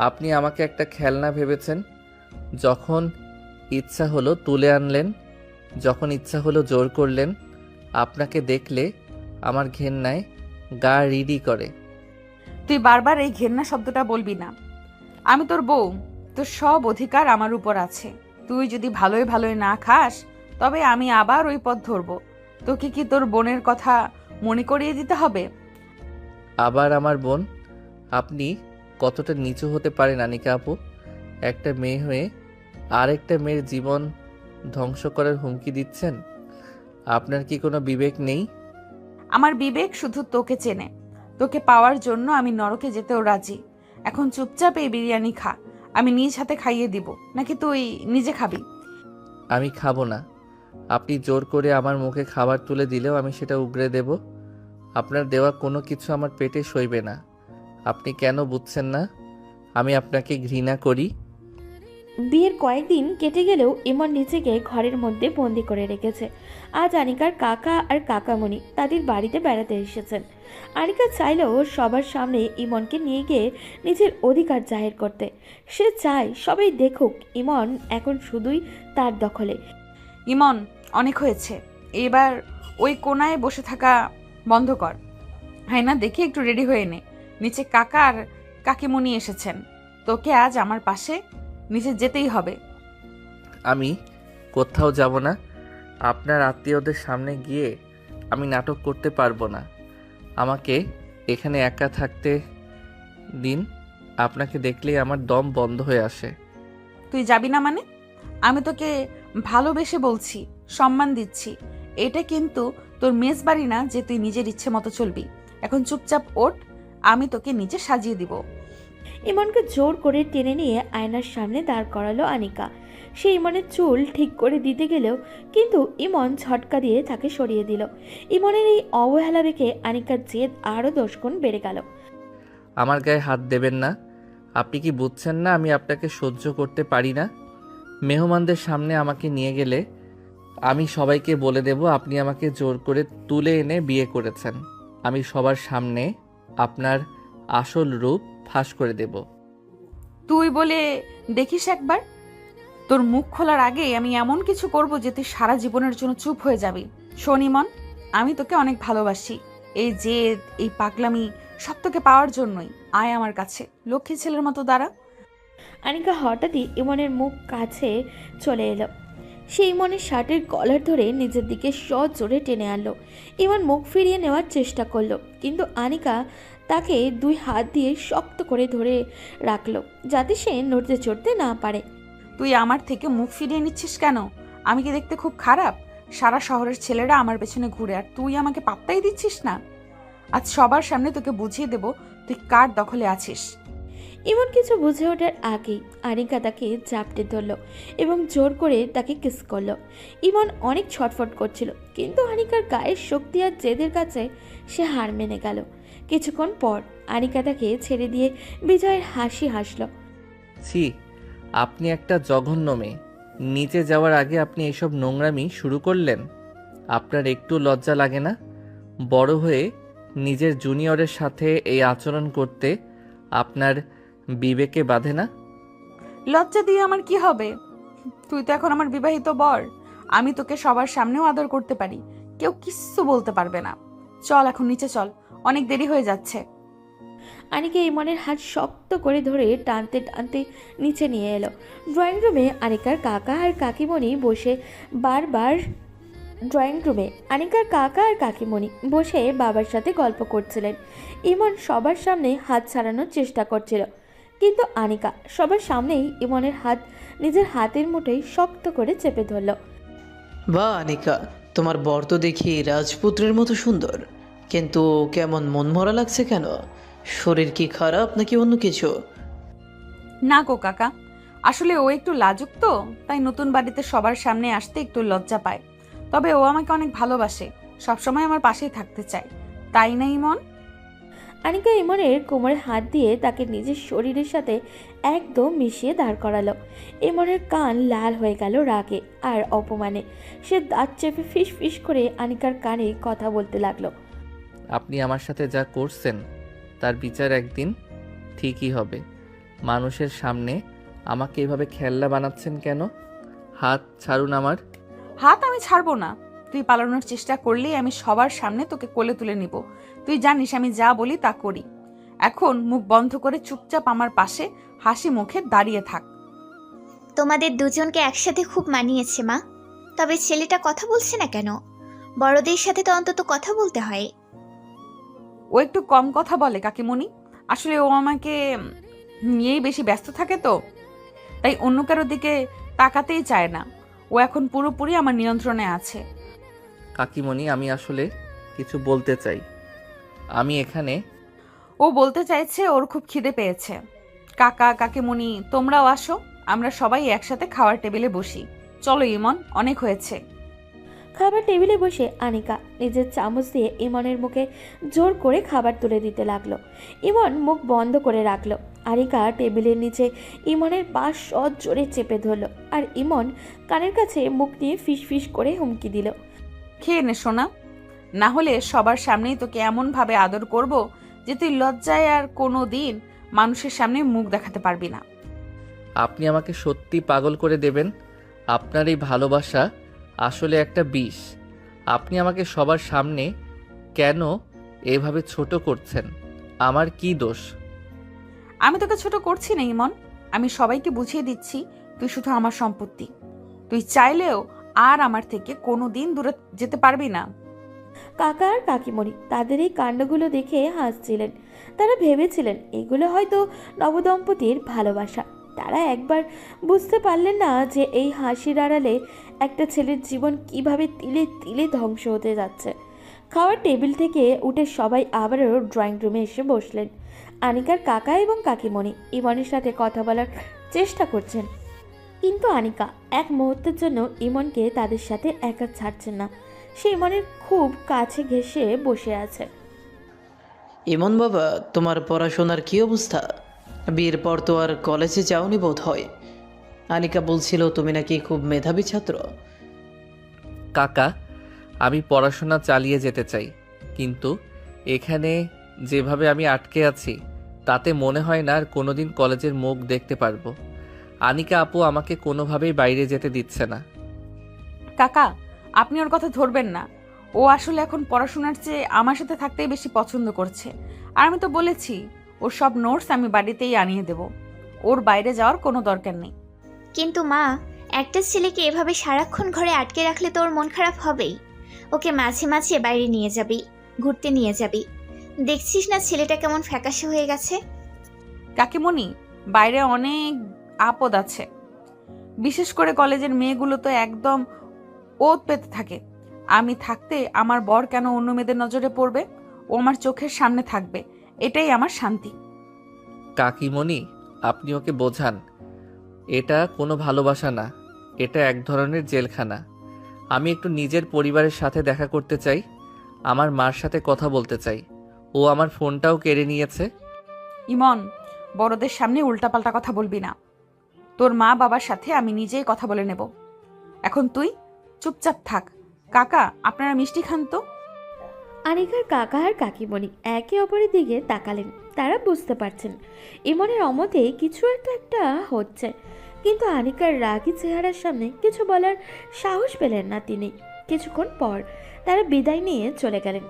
S2: আপনি আমাকে একটা খেলনা ভেবেছেন। যখন ইচ্ছা হলো তুলে আনলেন, যখন ইচ্ছা হলো জোর করলেন। আপনাকে দেখলে আমার ঘেন্নায় গা রিডি করে।
S1: তুই বারবার এই ঘেন্না শব্দটা বলবি না। আমি তোর বউ, তোর সব অধিকার আমার উপর আছে। তুই যদি ভালোই ভালোই না খাস তবে আমি আবার ওই পথ ধরবো। তোকে কি তোর বোনের কথা মনে করিয়ে দিতে হবে?
S2: আবার আমার বোন? আপনি কতটা নিচু হতে পারেন আনিকা আপু? একটা মেয়ে হয়ে আরেকটা মেয়ের জীবন ধ্বংস করার হুমকি দিচ্ছেন। আপনার কি কোনো বিবেক নেই?
S1: আমার বিবেক শুধু তোকে চেনে। তোকে পাওয়ার জন্য আমি নরকে যেতেও রাজি। এখন চুপচাপ এই বিরিয়ানি খা। আমি নিজ হাতে খাইয়ে দিব, নাকি তুই নিজে খাবি?
S2: আমি খাবো না। আপনি জোর করে আমার মুখে খাবার তুলে দিলেও আমি সেটা উগরে দেব। আপনার দেওয়া কোনো কিছু আমার পেটে সইবে না। আপনি কেন বুঝছেন না আমি আপনাকে ঘৃণা করি?
S3: বিয়ের কয়েকদিন কেটে গেলেও ইমন নিজেকে ঘরের মধ্যে বন্দি করে রেখেছে। আজ আনিকার কাকা আর কাকামণি তাদের বাড়িতে বেড়াতে এসেছেন। আনিকা চাইলেও সবার সামনে ইমনকে নিয়ে গিয়ে নিজের অধিকার জাহির করতে। সে চায় সবাই দেখুক ইমন এখন শুধুই তার দখলে।
S1: ইমন, অনেক হয়েছে। এবার ওই কোনায় বসে থাকা বন্ধ কর। হ্যাঁ না, দেখে একটু রেডি হয়ে নে। নিচে কাকা আর কাকিমণি এসেছেন। তোকে আজ আমার পাশে নিচে যেতেই হবে।
S2: আমি কোথাও যাব না। আপনার আত্মীয়দের সামনে গিয়ে আমি নাটক করতে পারবো না। আমাকে এখানে একা থাকতে দিন। আপনাকে দেখলেই আমার দম বন্ধ হয়ে আসে।
S1: তুই যাবি না মানে? আমি তোকে ভালোবেসে বলছি, সম্মান দিচ্ছি। এটা কিন্তু তোর মেস বাড়ি না যে তুই নিজের ইচ্ছে মতো চলবি। এখন চুপচাপ ওঠ, আমি তোকে নিচে সাজিয়ে দিব।
S3: ইমনকে জোর করে টেনে নিয়ে আয়নার সামনে দাঁড় করালো আনিকা। সে ইমনের চুল ঠিক করে দিতে গেলেও কিন্তু ইমন ঝটকা দিয়ে তাকে সরিয়ে দিল। ইমনের এই অবহেলা দেখে আনিকার জেদ আরও 10 গুণ বেড়ে গেল।
S2: আমার গায়ে হাত দেবেন না। আপনি কি বুঝছেন না আমি আপনাকে সহ্য করতে পারি না? মেহমানদের সামনে আমাকে নিয়ে গেলে আমি সবাইকে বলে দেব আপনি আমাকে জোর করে তুলে এনে বিয়ে করেছেন। আমি সবার সামনে আপনার আসল রূপ ফাঁস করে দেব।
S1: তুই বলে দেখিস একবার। তোর মুখ খোলার আগে আমি এমন কিছু করব যে তুই সারা জীবনের জন্য চুপ হয়ে যাবি। শোন ইমন, আমি তোকে অনেক ভালোবাসি। এই জেদ, এই পাগলামি সব তোকে পাওয়ার জন্যই। আয় আমার কাছে, লক্ষ্মী ছেলের মতো দাঁড়া।
S3: আনিকা হঠাৎই ইমনের মুখ কাছে চলে এলো। সে ইমনের শার্টের কলার ধরে নিজের দিকে সজোরে টেনে আনলো। ইমন মুখ ফিরিয়ে নেওয়ার চেষ্টা করলো, কিন্তু আনিকা তাকে 2 হাত দিয়ে শক্ত করে ধরে রাখলো যাতে সে নড়তে চড়তে না পারে।
S1: তুই আমার থেকে মুখ ফিরিয়ে নিচ্ছিস কেন? আমি কি দেখতে খুব খারাপ? সারা শহরের ছেলেরা আমার পেছনে ঘুরে, আর তুই আমাকে পাত্তাই দিচ্ছিস না। আজ সবার সামনে তোকে বুঝিয়ে দেব তুই কার দখলে আছিস।
S3: ইমন কিছু বুঝে ওঠার আগেই আনিকা তাকে চাপটে ধরলো এবং জোর করে তাকে কিস করলো। ইমন অনেক ছটফট করছিল, কিন্তু আনিকার গায়ের শক্তি আর জেদের কাছে সে হার মেনে গেল। কিছুক্ষণ পর আনিকা তাকে ছেড়ে দিয়ে বিজয়ের হাসি হাসলো।
S2: ছি, আপনি একটা জঘন্য মেয়ে। নিচে যাওয়ার আগে আপনি এসব নোংরামি শুরু করলেন। আপনার একটু লজ্জা লাগে না? বড় হয়ে নিজের জুনিয়রের সাথে এই আচরণ করতে আপনার বিবেকে বাধে না?
S1: লজ্জা দিয়ে আমার কি হবে? তুই তো এখন আমার বিবাহিত বর। আমি তোকে সবার সামনেও আদর করতে পারি, কেউ কিচ্ছু বলতে পারবে না। চল এখন নিচে চল, অনেক দেরি হয়ে যাচ্ছে।
S3: আনিকা ইমনের হাত শক্ত করে ধরে টানতে টানতে নিচে নিয়ে এলো। ড্রয়িং রুমে আনিকার কাকা আর কাকিমণি বসে আনিকার কাকা আর কাকিমণি বসে বাবার সাথে গল্প করছিলেন। ইমন সবার সামনে হাত ছাড়ানোর চেষ্টা করছিল, কিন্তু আনিকা সবার সামনেই ইমনের হাত নিজের হাতের মুঠোয় শক্ত করে চেপে ধরল।
S6: বাহ আনিকা, তোমার বর তো দেখি রাজপুত্রের মতো সুন্দর। কিন্তু কেমন মনমরা লাগছে কেন? শরীর কি খারাপ নাকি অন্য কিছু?
S1: না গো কাকা, আসলে ও একটু লাজুক তো, তাই নতুন বাড়িতে সবার সামনে আসতে একটু লজ্জা পায়। তবে ও আমাকে অনেক ভালোবাসে, সবসময় আমার পাশেই থাকতে চায়, তাই না ইমন?
S3: আনিকা ইমনের কোমরে হাত দিয়ে তাকে নিজের শরীরের সাথে একদম মিশিয়ে দাঁড় করালো। ইমনের কান লাল হয়ে গেল রাগে আর অপমানে। সে দাঁত চেপে ফিস ফিস করে আনিকার কানে কথা বলতে লাগলো।
S2: আপনি আমার সাথে যা করছেন তার বিচার একদিন ঠিকই হবে। মানুষের সামনে আমাকে এভাবে খেলনা বানাচ্ছেন কেন? হাত ছাড়ুন আমার।
S1: হাত আমি ছাড়বো না। তুই পালানোর চেষ্টা করলেই আমি সবার সামনে তোকে কোলে তুলে নিব। তুই জানিস আমি যা বলি তা করি। এখন মুখ বন্ধ করে চুপচাপ আমার পাশে হাসি মুখে দাঁড়িয়ে থাক।
S7: তোমাদের দুজনকে একসাথে খুব মানিয়েছে মা। তবে ছেলেটা কথা বলছে না কেন? বড়দের সাথে তো অন্তত কথা বলতে হয়।
S1: ও একটু কম কথা বলে কাকিমণি। আসলে ও আমাকে নিয়েই বেশি ব্যস্ত থাকে তো, তাই অন্য কারোর দিকে তাকাতেই চায় না। ও এখন পুরোপুরি আমার নিয়ন্ত্রণে আছে।
S2: কাকিমণি, আমি আসলে কিছু বলতে চাই। আমি এখানে
S1: ও বলতে চাইছে ওর খুব খিদে পেয়েছে। কাকা কাকিমণি তোমরাও আসো, আমরা সবাই একসাথে খাওয়ার টেবিলে বসি। চলো ইমন, অনেক হয়েছে।
S3: খাবার টেবিলে বসে আনিকা নিজের চামচ দিয়ে ইমনের মুখে জোর করে খাবার তুলে দিতে লাগলো। ইমন মুখ বন্ধ করে রাখলো। আনিকা টেবিলের নিচে ইমনের পা জোরে চেপে ধরলো আর ইমন কানের কাছে মুখ নিয়ে ফিস ফিস করে হুমকি দিল।
S1: খেয়ে নে সোনা, না হলে সবার সামনেই তোকে এমনভাবে আদর করব যে তুই লজ্জায় আর কোনো দিন মানুষের সামনে মুখ দেখাতে পারবি না।
S2: আপনি আমাকে সত্যি পাগল করে দেবেন। আপনার এই ভালোবাসা আসলে একটা বিষ। আপনি আমাকে সবার সামনে কেন এভাবে ছোট করছেন? আমার কি দোষ?
S1: আমি তোকে ছোট করছি না ইমন, আমি সবাইকে বুঝিয়ে দিচ্ছি তুই শুধু আমার সম্পত্তি। তুই চাইলেও আর আমার থেকে কোনো দিন দূরে যেতে পারবি না।
S3: কাকা আর কাকিমণি তাদের এই কাণ্ডগুলো দেখে হাসছিলেন। তারা ভেবেছিলেন এগুলো হয়তো নবদম্পতির ভালোবাসা। তারা একবার বুঝতে পারলেন না যে এই হাসির আড়ালে একটা ছেলের জীবন কিভাবে তিলে তিলে ধ্বংস হতে যাচ্ছে। খাওয়ার টেবিল থেকে উঠে সবাই আবারও ড্রয়িং রুমে এসে বসলেন। আনিকার কাকা এবং কাকিমণি ইমনের সাথে কথা বলার চেষ্টা করছেন, কিন্তু আনিকা এক মুহূর্তের জন্য ইমনকে তাদের সাথে একা ছাড়ছেন না। সে ইমনের খুব কাছে ঘেঁষে বসে আছে।
S6: ইমন বাবা, তোমার পড়াশোনার কি অবস্থা? বিয়ের পর তো আর কলেজে যাওনি বোধ হয়। আনিকা বলছিল তুমি নাকি খুব মেধাবী ছাত্র।
S2: কাকা, আমি পড়াশোনা চালিয়ে যেতে চাই, কিন্তু এখানে যেভাবে আমি আটকে আছি তাতে মনে হয় না আর কোনোদিন কলেজের মুখ দেখতে পারবো। আনিকা আপু আমাকে কোনোভাবেই বাইরে যেতে দিচ্ছে না।
S1: কাকা, আপনি ওর কথা ধরবেন না। ও আসলে এখন পড়াশোনার চেয়ে আমার সাথে থাকতেই বেশি পছন্দ করছে। আর আমি তো বলেছি ওর সব নোটস আমি বাড়িতেই আনিয়ে দেব। ওর বাইরে যাওয়ার কোনো দরকার নেই।
S7: কিন্তু মা, একটা ছেলেকে এভাবে সারাক্ষণ ঘরে আটকে রাখলে তো ওর মন খারাপ হবেই। ওকে মাঝে মাঝে বাইরে নিয়ে যাবি, ঘুরতে নিয়ে যাবি। দেখছিস না ছেলেটা কেমন ফ্যাকাশে হয়ে গেছে।
S1: কাকিমণি, বাইরে অনেক আপদ আছে। বিশেষ করে কলেজের মেয়েগুলো তো একদম ওত পেতে থাকে। আমি থাকতে আমার বর কেন অন্য মেয়েদের নজরে পড়বে? ও আমার চোখের সামনে থাকবে, এটাই আমার শান্তি।
S2: কাকিমণি, আপনি ওকে বোঝান। এটা কোনো ভালোবাসা না, এটা এক ধরনের জেলখানা। আমি একটু নিজের পরিবারের সাথে দেখা করতে চাই, আমার মার সাথে কথা বলতে চাই। ও আমার ফোনটাও কেড়ে নিয়েছে।
S1: ইমন, বড়দের সামনে উল্টাপাল্টা কথা বলবি না। তোর মা বাবার সাথে আমি নিজেই কথা বলে নেব। এখন তুই চুপচাপ থাক। কাকা, আপনারা মিষ্টি খান তো।
S3: আনিকার কাকা আর কাকিমণি একে অপরের দিকে তাকালেন। তারা বুঝতে পারছেন ইমনের অমতে কিছু একটা হচ্ছে, কিন্তু আনিকার রাগী চেহারার সামনে কিছু বলার সাহস পেলেন না তিনি। কিছুক্ষণ পর তারা বিদায় নিয়ে চলে গেলেন।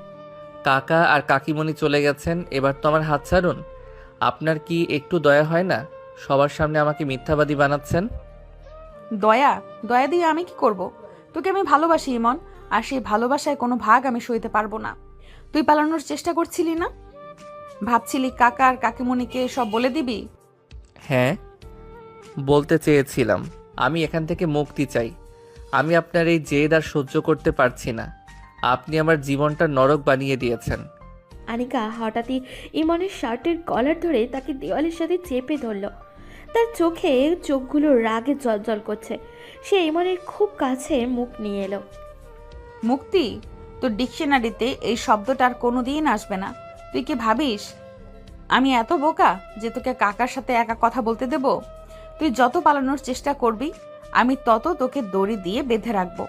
S2: কাকা আর কাকিমণি চলে গেছেন, এবার তো আমার হাত ছাড়ুন। আপনার কি একটু দয়া হয় না? সবার সামনে আমাকে মিথ্যাবাদী বানাচ্ছেন।
S1: দয়া দয়া দিয়ে আমি কি করব? তোকে আমি ভালোবাসি ইমন, আর সেই ভালোবাসায় কোনো ভাগ আমি সইতে পারবো না। তুই পালানোর চেষ্টা করছিলি না? ভাবছিলি কাকা আর কাকিমণিকে সব বলে দিবি?
S2: হ্যাঁ, বলতে চেয়েছিলাম। আমি এখান থেকে মুক্তি চাই। আমি আপনার এই জেদ আর সহ্য করতে পারছি না। আপনি আমার জীবনটা নরক বানিয়ে দিয়েছেন।
S3: আনিকা হঠাৎই ইমনের শার্টের কলার ধরে তাকে দেওয়ালের সাথে চেপে ধরল। তার চোখে চোখগুলো রাগে জ্বলজ্বল করছে। সে ইমনের খুব কাছে মুখ নিয়ে এলো।
S1: মুক্তি, তোর ডিকশনারিতে এই শব্দটা আর কোনোদিন আসবে না। তুই কি ভাবিস আমি এত বোকা যে তোকে কাকার সাথে একা কথা বলতে দেব? তুই যত পালানোর চেষ্টা করবি আমি তত তোকে দড়ি দিয়ে বেঁধে রাখবো।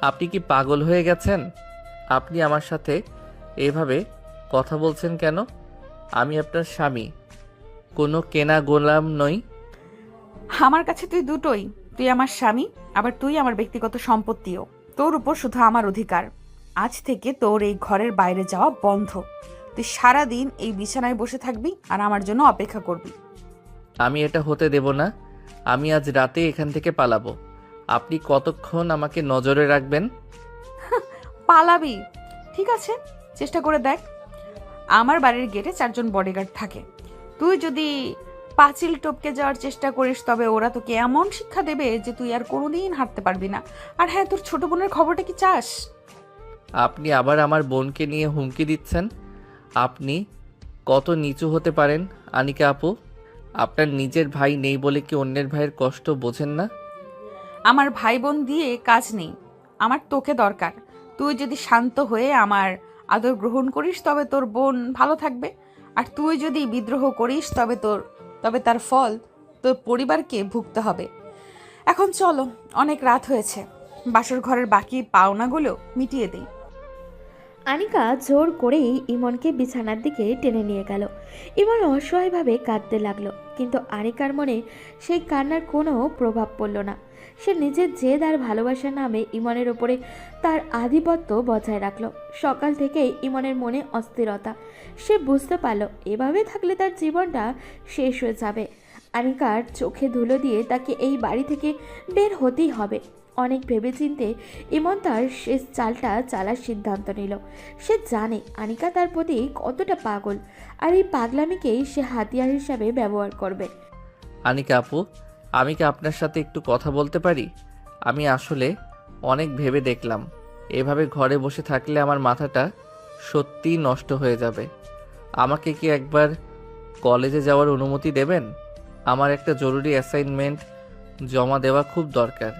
S2: আপনি কি পাগল হয়ে গেছেন? আপনি আমার সাথে এভাবে কথা বলছেন কেন? আমি আপনার স্বামী, কোনো কেনা গোলাম নই।
S1: আমার কাছে তুই দুটোই। তুই আমার স্বামী, আবার তুই আমার ব্যক্তিগত সম্পত্তিও। তোর উপর শুধু আমার অধিকার। আজ থেকে তোর এই ঘরের বাইরে যাওয়া বন্ধ। তুই সারাদিন এই বিছানায় বসে থাকবি আর আমার জন্য অপেক্ষা করবি।
S2: আমি এটা হতে দেব না। আমি আজ রাতে এখান থেকে পালাবো। আপনি কতক্ষণ আমাকে নজরে রাখবেন?
S1: পালাবি? ঠিক আছে, চেষ্টা করে দেখ। আমার বাড়ির গেটে 4 জন বডিগার্ড থাকে। তুই যদি পাঁচিল টপকে যাওয়ার চেষ্টা করিস তবে ওরা তোকে এমন শিক্ষা দেবে যে তুই আর কোনোদিন হাঁটতে পারবি না। আর হ্যাঁ, তোর ছোট বোনের খবরটা কি চাস?
S2: আপনি আবার আমার বোনকে নিয়ে হুমকি দিচ্ছেন? আপনি কত নিচু হতে পারেন আনিকা আপু? আপনার নিজের ভাই নেই বলে কি অন্যের ভাইয়ের কষ্ট বোঝেন না?
S1: আমার ভাই বোন দিয়ে কাজ নেই, আমার তোকে দরকার। তুই যদি শান্ত হয়ে আমার আদর গ্রহণ করিস তবে তোর বোন ভালো থাকবে। আর তুই যদি বিদ্রোহ করিস তবে তার ফল তোর পরিবারকে ভুগতে হবে। এখন চলো, অনেক রাত হয়েছে। বাসর ঘরের বাকি পাওনাগুলো মিটিয়ে দিই।
S3: আনিকা জোর করেই ইমনকে বিছানার দিকে টেনে নিয়ে গেল। ইমন অসহায়ভাবে কাঁদতে লাগলো, কিন্তু আনিকার মনে সেই কান্নার কোনো প্রভাব পড়ল না। সে নিজের জেদ আর ভালোবাসার নামে ইমনের ওপরে তার আধিপত্য বজায় রাখলো। সকাল থেকেই ইমনের মনে অস্থিরতা। সে বুঝতে পারল এভাবে থাকলে তার জীবনটা শেষ হয়ে যাবে। আনিকার চোখে ধুলো দিয়ে তাকে এই বাড়ি থেকে বের হতেই হবে। অনেক ভেবেচিন্তে ইমন তার শেষ চালটা চালার সিদ্ধান্ত নিল। সে জানে আনিকা তার প্রতি কতটা পাগল, আর এই পাগলামিকেই সে হাতিয়ার হিসাবে ব্যবহার করবে।
S2: আনিকা আপু, আমি কি আপনার সাথে একটু কথা বলতে পারি? আমি আসলে অনেক ভেবে দেখলাম, এভাবে ঘরে বসে থাকলে আমার মাথাটা সত্যিই নষ্ট হয়ে যাবে। আমাকে কি একবার কলেজে যাওয়ার অনুমতি দেবেন? আমার একটা জরুরি অ্যাসাইনমেন্ট জমা দেওয়া খুব দরকার।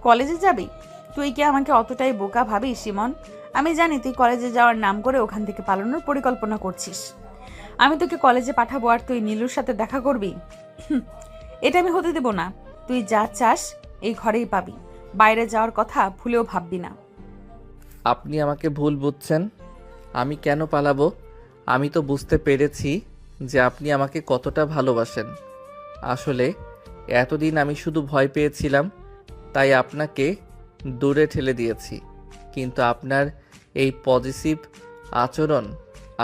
S1: কলেজে যাবি? তুই কি আমাকে অতটাই বোকা ভাবিস সিমন? আমি জানি তুই কলেজে যাওয়ার নাম করে ওখান থেকে পালানোর পরিকল্পনা করছিস। আমি তোকে কলেজে পাঠাবো আর তুই নীলুর সাথে দেখা করবি? এটা আমি হতে দেব না। তুই যা চাস এই ঘরেই পাবি। বাইরে যাওয়ার কথা ভুলেও ভাববি না।
S2: আপনি আমাকে ভুল বুঝছেন। আমি কেন পালাবো? আমি তো বুঝতে পেরেছি যে আপনি আমাকে কতটা ভালোবাসেন। আসলে এতদিন আমি শুধু ভয় পেয়েছিলাম, তাই আপনাকে দূরে ঠেলে দিয়েছি। কিন্তু আপনার এই পজিটিভ আচরণ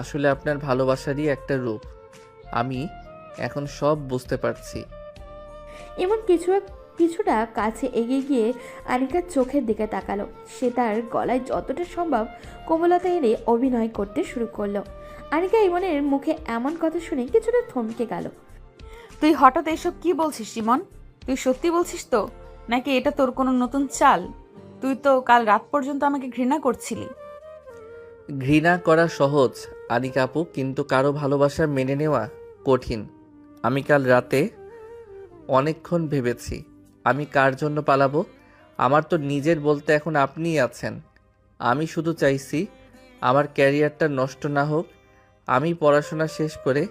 S2: আসলে আপনার ভালোবাসারই একটা রূপ। আমি এখন সব বুঝতে পারছি।
S3: এমন কিছুটা কাছে এগিয়ে গিয়ে আনিকার চোখের দিকে তাকালো। সে তার গলায় যতটা সম্ভব কোমলতা এনে অভিনয় করতে শুরু করলো। আনিকা ইমনের মুখে এমন কথা শুনে কিছুটা থমকে গেল।
S1: তুই হঠাৎ এসব কি বলছিস সিমন? তুই সত্যি বলছিস তো, নাকি এটা তোর কোনো নতুন চাল? তুই তো কাল রাত পর্যন্ত আমাকে ঘৃণা করছিলি।
S2: ঘৃণা করা সহজ আনিকা আপু, কিন্তু কারো ভালোবাসা মেনে নেওয়া কঠিন। আমি কাল রাতে অনেকক্ষণ ভেবেছি আমি কার জন্য পালাবো। আমার তো নিজের বলতে এখন আপনিই আছেন। আমি শুধু চাইছি আমার ক্যারিয়ারটা নষ্ট না হোক। আমি পড়াশোনা শেষ করে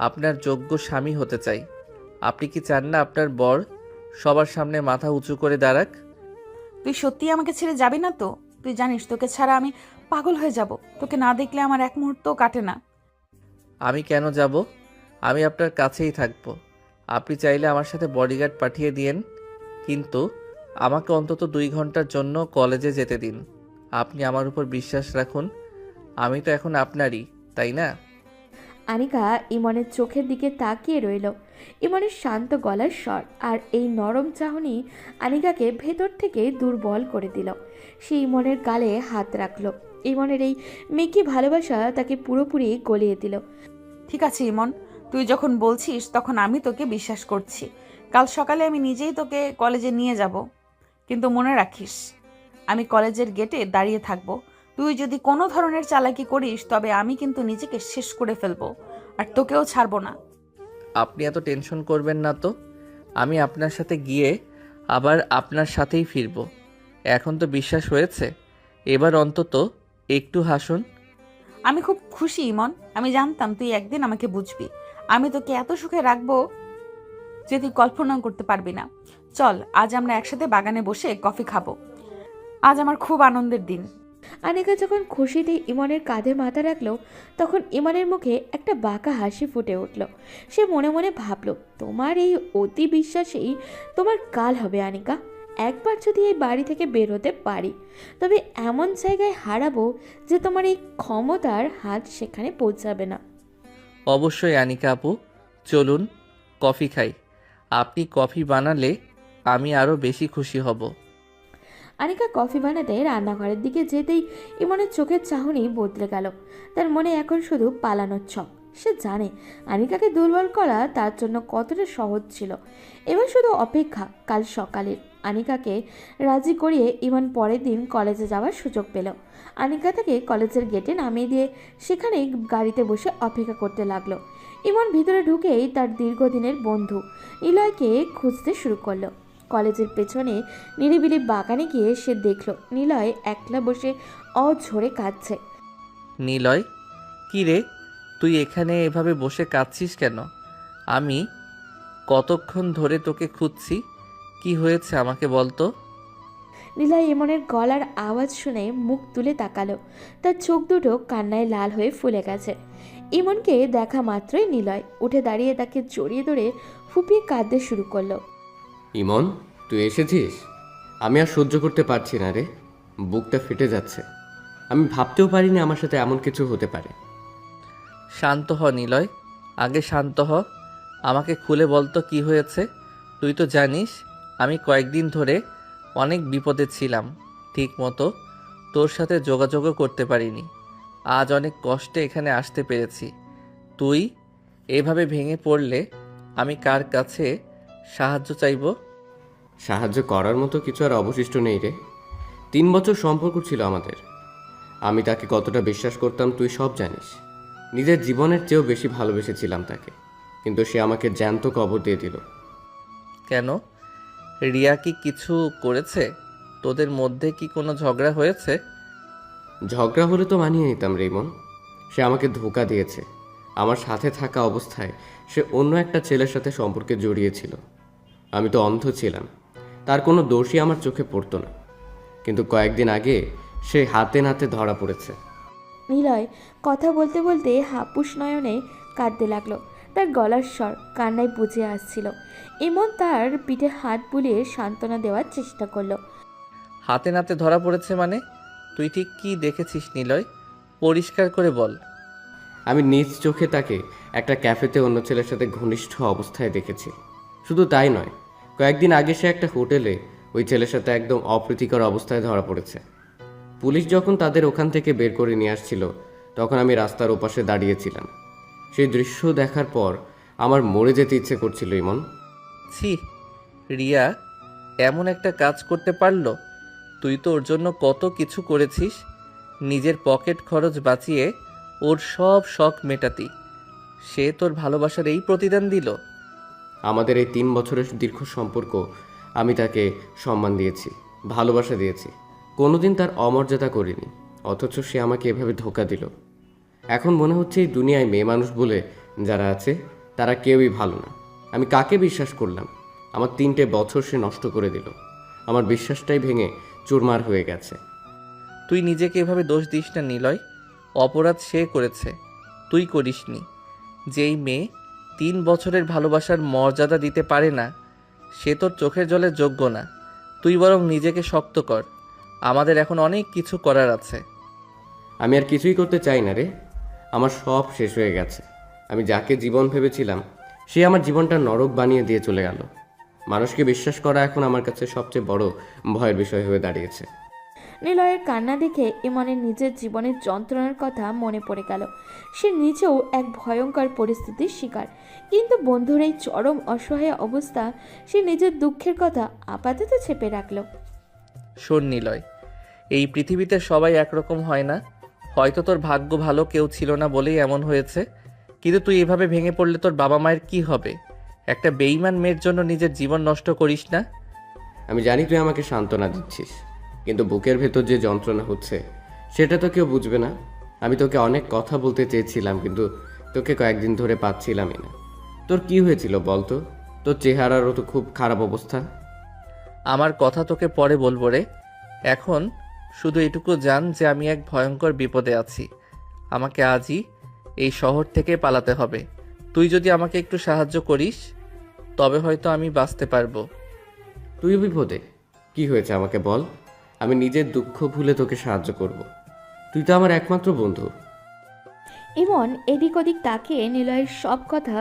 S2: আপনার যোগ্য স্বামী হতে চাই। আপনি কি চান না আপনার বর সবার সামনে মাথা উঁচু করে দাঁড়াক?
S1: তুই সত্যি আমাকে ছেড়ে যাবি না তো? তুই জানিস তোকে ছাড়া আমি পাগল হয়ে যাব। তোকে না দেখলে আমার এক মুহূর্তও কাটে না।
S2: আমি কেন যাব? আমি আপনার কাছেই থাকবো। আপনি চাইলে আমার সাথে বডিগার্ড পাঠিয়ে দিয়েন, কিন্তু আমাকে অন্তত 2 ঘন্টার জন্য কলেজে যেতে দিন। আপনি আমার উপর বিশ্বাস রাখুন। আমি তো এখন আপনারই, তাই না?
S3: আনিকা ইমনের চোখের দিকে তাকিয়ে রইল। ইমনের শান্ত গলার স্বর আর এই নরম চাহনি আনিকাকে ভেতর থেকে দুর্বল করে দিল। সে ইমনের গালে হাত রাখল। ইমনের এই মেকি ভালোবাসা তাকে পুরোপুরি গলিয়ে দিল।
S1: ঠিক আছে ইমন, তুই যখন বলছিস তখন আমি তোকে বিশ্বাস করছি। কাল সকালে আমি নিজেই তোকে কলেজে নিয়ে যাব। কিন্তু মনে রাখিস, আমি কলেজের গেটে দাঁড়িয়ে থাকবো। তুই যদি কোনো ধরনের চালাকি করিস তবে আমি কিন্তু নিজেকে শেষ করে ফেলবো, আর তোকেও ছাড়বো না।
S2: আপনি এত টেনশন করবেন না তো। আমি আপনার সাথে গিয়ে আবার আপনার সাথেই ফিরব। এখন তো বিশ্বাস হয়েছে, এবার অন্তত একটু হাসুন।
S1: আমি খুব খুশি ইমন। আমি জানতাম তুই একদিন আমাকে বুঝবি। আমি তোকে এত সুখে রাখবো যে তুই কল্পনাও করতে পারবি না। চল, আজ আমরা একসাথে বাগানে বসে কফি খাবো। আজ আমার খুব আনন্দের দিন।
S3: আনিকা যখন খুশিতে ইমনের কাঁধে মাথা রাখলো, তখন ইমনের মুখে একটা বাঁকা হাসি ফুটে উঠল। সে মনে মনে ভাবলো, তোমার এই অতি বিশ্বাসেই তোমার কাল হবে আনিকা। একবার যদি এই বাড়ি থেকে বের হতে পারি, তবে এমন জায়গায় হারাবো যে তোমার এই ক্ষমতার হাত সেখানে পৌঁছাবে না।
S2: অবশ্যই আনিকা আপু, চলুন কফি খাই। আপনি কফি বানালে আমি আরও বেশি খুশি হব।
S3: আনিকা কফি বানাতে রান্নাঘরের দিকে যেতেই ইমনের চোখের চাহনি বদলে গেল। তার মনে এখন শুধু পালানোর ছক। সে জানে আনিকাকে দুর্বল করা তার জন্য কতটা সহজ ছিল। এবার শুধু অপেক্ষা কাল সকালের। আনিকাকে রাজি করিয়ে ইমন পরের দিন কলেজে যাওয়ার সুযোগ পেল। আনিকা তাকে কলেজের গেটে নামিয়ে দিয়ে সেখানে গাড়িতে বসে অপেক্ষা করতে লাগলো। ইমন ভিতরে ঢুকেই তার দীর্ঘদিনের বন্ধু নিলয়কে খুঁজতে শুরু করলো। কলেজের পেছনে নিরিবিলি বাগানে গিয়ে সে দেখল নিলয় একলা বসে অঝরে কাঁদছে।
S2: নিলয়, কী রে, তুই এখানে এভাবে বসে কাঁদছিস কেন? আমি কতক্ষণ ধরে তোকে খুঁজছি। কি হয়েছে আমাকে বলতো?
S3: নিলয় ইমনের গলার আওয়াজ শুনে মুখ তুলে তাকালো। তার চোখ দুটো কান্নায় লাল হয়ে ফুলে গেছে। ইমনকে দেখা মাত্রই নিলয় উঠে দাঁড়িয়ে তাকে জড়িয়ে ধরে ফুপিয়ে কাঁদতে শুরু করলো।
S8: ইমন, তুই এসেছিস? আমি আর সহ্য করতে পারছি না রে, বুকটা ফেটে যাচ্ছে। আমি ভাবতেও পারিনি আমার সাথে এমন কিছু হতে পারে।
S2: শান্ত হ নিলয়, আগে শান্ত হ। আমাকে খুলে বলতো কি হয়েছে। তুই তো জানিস আমি কয়েকদিন ধরে অনেক বিপদে ছিলাম। ঠিক মতো তোর সাথে যোগাযোগও করতে পারিনি। আজ অনেক কষ্টে এখানে আসতে পেরেছি। তুই এভাবে ভেঙে পড়লে আমি কার কাছে সাহায্য চাইব?
S8: সাহায্য করার মতো কিছু আর অবশিষ্ট নেই রে। 3 বছর সম্পর্ক ছিল আমাদের। আমি তাকে কতটা বিশ্বাস করতাম তুই সব জানিস। নিজের জীবনের চেয়েও বেশি ভালোবেসেছিলাম তাকে, কিন্তু সে আমাকে জ্যান্ত কবর দিয়ে দিল।
S2: কেন? রিয়া কি কিছু করেছে? তোদের মধ্যে কি কোনো ঝগড়া হয়েছে?
S8: ঝগড়া হলে তো মানিয়ে নিতাম রেমন। সে আমাকে ধোঁকা দিয়েছে। আমার সাথে থাকা অবস্থায় সে অন্য একটা ছেলের সাথে সম্পর্কে জড়িয়েছিল। আমি তো অন্ধ ছিলাম, তার কোনো দোষই আমার চোখে পড়তো না। কিন্তু কয়েকদিন আগে সে হাতে নাতে ধরা পড়েছে।
S3: নিলয় কথা বলতে বলতে হাপুস নয়নে কাঁদতে লাগলো। তার গলার স্বর কান্নায় বুঝে আসছিল। ইমন তার পিঠে হাত বুলিয়ে সান্ত্বনা দেওয়ার চেষ্টা করলো।
S2: হাতে নাতে ধরা পড়েছে মানে? তুই ঠিক কি দেখেছিস নিলয়? পরিষ্কার করে বল।
S8: আমি নিজ চোখে তাকে একটা ক্যাফেতে অন্য ছেলের সাথে ঘনিষ্ঠ অবস্থায় দেখেছি। শুধু তাই নয়, কয়েকদিন আগে সে একটা হোটেলে ওই ছেলের সাথে একদম অপ্রীতিকর অবস্থায় ধরা পড়েছে। পুলিশ যখন তাদের ওখান থেকে বের করে নিয়ে আসছিল, তখন আমি রাস্তার ওপাশে দাঁড়িয়েছিলাম। সেই দৃশ্য দেখার পর আমার মরে যেতে ইচ্ছে করছিল ইমন।
S2: ছি, রিয়া এমন একটা কাজ করতে পারলো? তুই তো ওর জন্য কত কিছু করেছিস। নিজের পকেট খরচ বাঁচিয়ে ওর সব শখ মেটাতি। সে তোর ভালোবাসার এই প্রতিদান দিল?
S8: আমাদের এই 3 বছরের দীর্ঘ সম্পর্ক আমি তাকে সম্মান দিয়েছি, ভালোবাসা দিয়েছি, কোনোদিন তার অমর্যাদা করিনি। অথচ সে আমাকে এভাবে ধোঁকা দিল। এখন মনে হচ্ছে এই দুনিয়ায় মেয়ে মানুষ বলে যারা আছে তারা কেউই ভালো না। আমি কাকে বিশ্বাস করলাম? আমার 3টে বছর সে নষ্ট করে দিল। আমার বিশ্বাসটাই ভেঙে চুরমার হয়ে গেছে।
S2: তুই নিজেকে এভাবে দোষ দিস না নিলয়। অপরাধ সে করেছে, তুই করিসনি। যেই মেয়ে 3 বছরের ভালোবাসার মর্যাদা দিতে পারে না, সে তোর চোখের জলের যোগ্য না। তুই বরং নিজেকে শক্ত কর। আমাদের এখন অনেক কিছু করার আছে।
S8: আমি আর কিছুই করতে চাই না রে। আমার সব শেষ হয়ে গেছে। আমি যাকে জীবন ভেবেছিলাম সে আমার জীবনটা নরক বানিয়ে দিয়ে চলে গেল। মানুষকে বিশ্বাস করা এখন আমার কাছে সবচেয়ে বড় ভয়ের বিষয় হয়ে দাঁড়িয়েছে।
S3: নিলয়ের কান্না দেখে ইমনের নিজের জীবনের যন্ত্রণার কথা মনে পড়ে গেল। সে নিজেও এক ভয়ঙ্কর পরিস্থিতির শিকার, কিন্তু বন্ধুর এই চরম অসহায় অবস্থা সে নিজের দুঃখের কথা আপাতত চেপে রাখল।
S2: শোন নিলয়, এই পৃথিবীতে সবাই একরকম হয় না। হয়তো তোর ভাগ্য ভালো, কেউ ছিল না বলেই এমন হয়েছে। কিন্তু তুই এভাবে ভেঙে পড়লে তোর বাবা মায়ের কি হবে? একটা বেঈমান মেয়ের জন্য নিজের জীবন নষ্ট করিস না।
S8: আমি জানি তুই আমাকে সান্ত্বনা দিচ্ছিস, কিন্তু বুকের ভেতর যে যন্ত্রণা হচ্ছে সেটা তো কেউ বুঝবে না। আমি তোকে অনেক কথা বলতে চেয়েছিলাম, কিন্তু তোকে কয়েকদিন ধরে পাচ্ছিলামই না। তোর কি হয়েছিল বলতো? তোর চেহারারও তো খুব খারাপ অবস্থা।
S2: আমার কথা তোকে পরে বলবো রে। এখন শুধু এটুকু জান যে আমি এক ভয়ঙ্কর বিপদে আছি। আমাকে আজই এই শহর থেকে পালাতে হবে। তুই যদি আমাকে একটু সাহায্য করিস তবে হয়তো আমি বাঁচতে পারবো।
S8: তুই বিপদে? কি হয়েছে আমাকে বল, আমি নিজের দুঃখ ভুলে তোকে সাহায্য করব। তুই তো আমার একমাত্র বন্ধু।
S3: ইমন এদিক ওদিক তাকিয়ে নিলয়ের সব কথা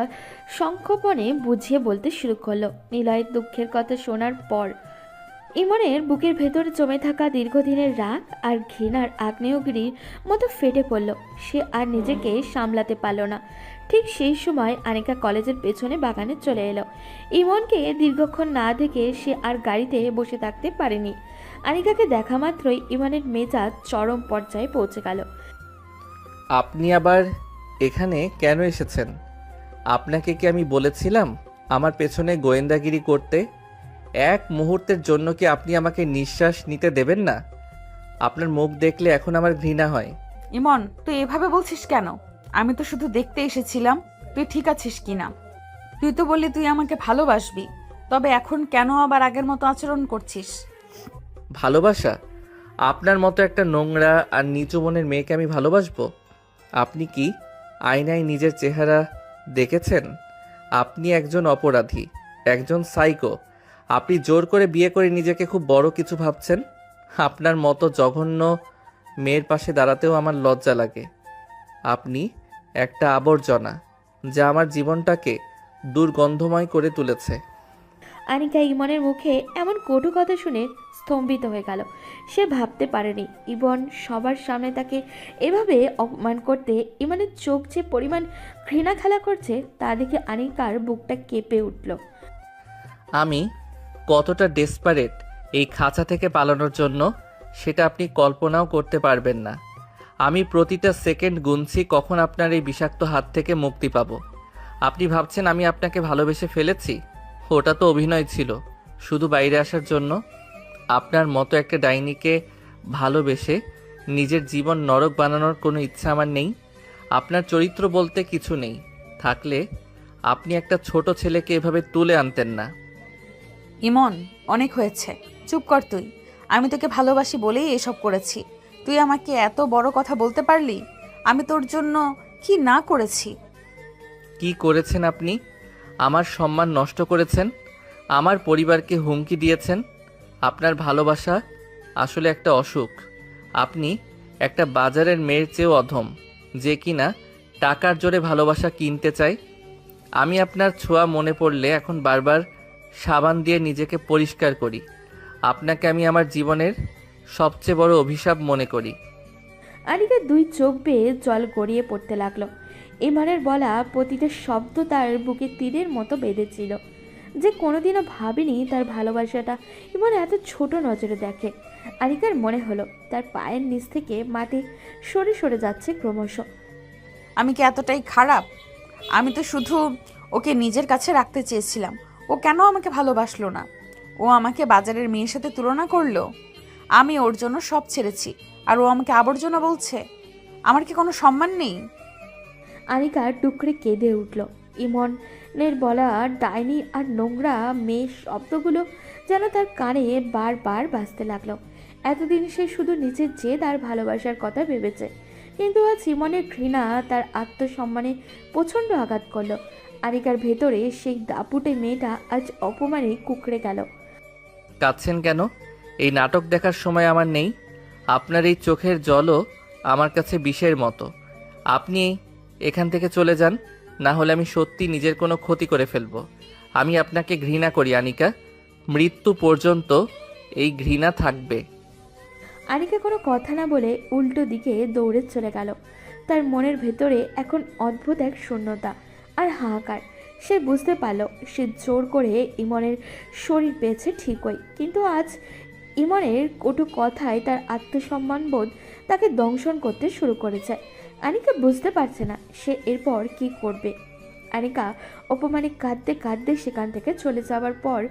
S3: সংক্ষেপণে বুঝিয়ে বলতে শুরু করলো। নিলয়ের দুঃখের কথা শোনার পর ইমনের বুকের ভেতরে জমে থাকা দীর্ঘদিনের রাগ আর ঘৃণার আগ্নেয়গিরির মতো ফেটে পড়ল। সে আর নিজেকে সামলাতে পারল না। ঠিক সেই সময় আনিকা কলেজের পেছনে বাগানে চলে এলো। ইমনকে দীর্ঘক্ষণ না দেখে সে আর গাড়িতে বসে থাকতে পারেনি। আনিকাকে দেখা মাত্রই ইমনের মেজাজ চরম পর্যায়ে পৌঁছে গেল।
S2: আপনি আবার এখানে কেন এসেছেন? আপনাকে কি আমি বলেছিলাম আমার পেছনে গোয়েন্দাগিরি করতে? এক মুহূর্তের জন্য কি আপনি আমাকে নিঃশ্বাস নিতে দেবেন না? আপনার মুখ দেখলে এখন আমার ঘৃণা হয়।
S1: ইমন, তুই এভাবে বলছিস কেন? আমি তো শুধু দেখতে এসেছিলাম তুই ঠিক আছিস কিনা। তুই তো বললি তুই আমাকে ভালোবাসবি, তবে এখন কেন আবার আগের মতো আচরণ করছিস?
S2: ভালোবাসা? আপনার মতো একটা নোংরা আর নিচু মনের মেয়েকে আমি ভালোবাসবো? আপনি কি আয়নায় নিজের চেহারা দেখেছেন? আপনি একজন অপরাধী, একজন সাইকো। আপনি জোর করে বিয়ে করে নিজেকে খুব বড় কিছু ভাবছেন। আপনার মতো জঘন্য মেয়ের পাশে দাঁড়াতেও আমার লজ্জা লাগে। আপনি একটা আবর্জনা যা আমার জীবনটাকে দুর্গন্ধময় করে তুলেছে।
S3: আনিকা ইমনের মুখে এমন কটু কথা শুনে স্তম্ভিত হয়ে গেল। সে ভাবতে পারেনি ইমন সবার সামনে তাকে এভাবে অপমান করতে। ইমনের চোখ যে পরিমাণ ঘৃণা খেলা করছে তা দেখে আনিকার বুকটা কেঁপে উঠল।
S2: আমি কতটা ডেসপারেট এই খাঁচা থেকে পালানোর জন্য সেটা আপনি কল্পনাও করতে পারবেন না। আমি প্রতিটা সেকেন্ড গুনছি কখন আপনার এই বিষাক্ত হাত থেকে মুক্তি পাবো। আপনি ভাবছেন আমি আপনাকে ভালোবেসে ফেলেছি? ওটা তো অভিনয় ছিল, শুধু বাইরে আসার জন্য। আপনার মতো একটা ডাইনিকে ভালোবেসে নিজের জীবন নরক বানানোর কোনো ইচ্ছা আমার নেই। আপনার চরিত্র বলতে কিছু নেই। থাকলে আপনি একটা ছোট ছেলেকে এভাবে তুলে আনতেন না।
S1: ইমন, অনেক হয়েছে, চুপ কর তুই। আমি তোকে ভালোবাসি বলেই এসব করেছি। তুই আমাকে এত বড় কথা বলতে পারলি? আমি তোর জন্য কি না করেছি?
S2: কি করেছেন আপনি? আমার সম্মান নষ্ট করেছেন, আমার পরিবারকে হুমকি দিয়েছেন। আপনার ভালোবাসা আসলে একটা অসুখ। আপনি একটা বাজারের মেয়ের চেয়েও অধম, যে কিনা টাকার জোরে ভালোবাসা কিনতে চায়। আমি আপনার ছোঁয়া মনে পড়লে এখন বারবার সাবান দিয়ে নিজেকে পরিষ্কার করি। আপনাকে আমি আমার জীবনের সবচেয়ে বড় অভিশাপ মনে করি।
S3: আনিকার দুই চোখ বেয়ে জল গড়িয়ে পড়তে লাগলো। ইমনের বলা প্রতিটা শব্দ তার বুকে তীরের মতো বেঁধেছিল। যে কোনোদিনও ভাবেনি তার ভালোবাসাটা ইমন এত ছোট নজরে দেখে। আনিকার মনে হলো তার পায়ের নিচ থেকে মাটি সরে সরে যাচ্ছে ক্রমশ।
S1: আমি কি এতটাই খারাপ? আমি তো শুধু ওকে নিজের কাছে রাখতে চেয়েছিলাম। ও কেন আমাকে ভালোবাসলো না? ও আমাকে বাজারের মেয়ের সাথে তুলনা করলো। আমি ওর জন্য সব ছেড়েছি, আর ও আমাকে আবর্জনা বলছে। আমার কি কোনো সম্মান নেই?
S3: আনিকা টুকরে কেঁদে উঠল। ইমনের বলা ডাইনি আর নোংরা মেয়ে শব্দগুলো যেন তার কানে বারবার বাজতে লাগলো। এতদিন সে শুধু নিজের জেদ আর ভালোবাসার কথা ভেবেছে, কিন্তু আজ ইমনের ঘৃণা তার আত্মসম্মানে প্রচণ্ড আঘাত করলো। আনিকার ভেতরে সেই দাপুটে মেয়েটা আজ অপমানে কুঁকড়ে গেল।
S2: কাঁদছেন কেন? এই নাটক দেখার সময় আমার নেই। আপনার এই চোখের জলও আমার কাছে বিষের মতো। আপনি এখান থেকে চলে যান, না হলে আমি সত্যি নিজের কোনো ক্ষতি করে ফেলবো। আমি আপনাকে ঘৃণা করি আনিকা, মৃত্যু পর্যন্ত এই ঘৃণা থাকবে।
S3: আনিকা কোনো কথা না বলে উল্টো দিকে দৌড়ে চলে গেল। তার মনের ভেতরে এখন অদ্ভুত এক শূন্যতা আর হাহাকার। সে বুঝতে পারল সে জোর করে ইমনের শরীর পেয়েছে ঠিকই, কিন্তু আজ ইমনের কটু কথায় তার আত্মসম্মানবোধ তাকে দংশন করতে শুরু করেছে। আনিকা বুঝতে পারছে না সে এরপর কি করবে। আনিকা অপমানে কাঁদতে কাঁদতে সেখান থেকে চলে যাওয়ার পর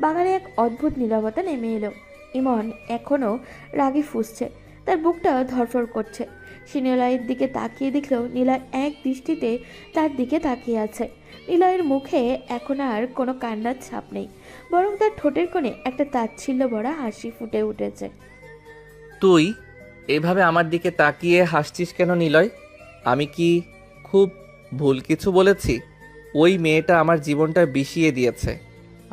S3: বাগানে এক অদ্ভুত নীরবতা নেমে এলো। ইমন এখনও রাগে ফুঁসছে, তার বুকটা ধড়ফড় করছে। সে নিলয়ের দিকে তাকিয়ে দেখল নিলয় এক দৃষ্টিতে তার দিকে তাকিয়ে আছে। নিলয়ের মুখে এখন আর কোনো কান্নার ছাপ নেই, বরং তার ঠোঁটের কোণে একটা তাচ্ছিল্য ভরা হাসি ফুটে উঠেছে।
S2: তুই এভাবে আমার দিকে তাকিয়ে হাসছিস কেন নিলয়? আমি কি খুব ভুল কিছু বলেছি? ওই মেয়েটা আমার জীবনটা বিষিয়ে দিয়েছে,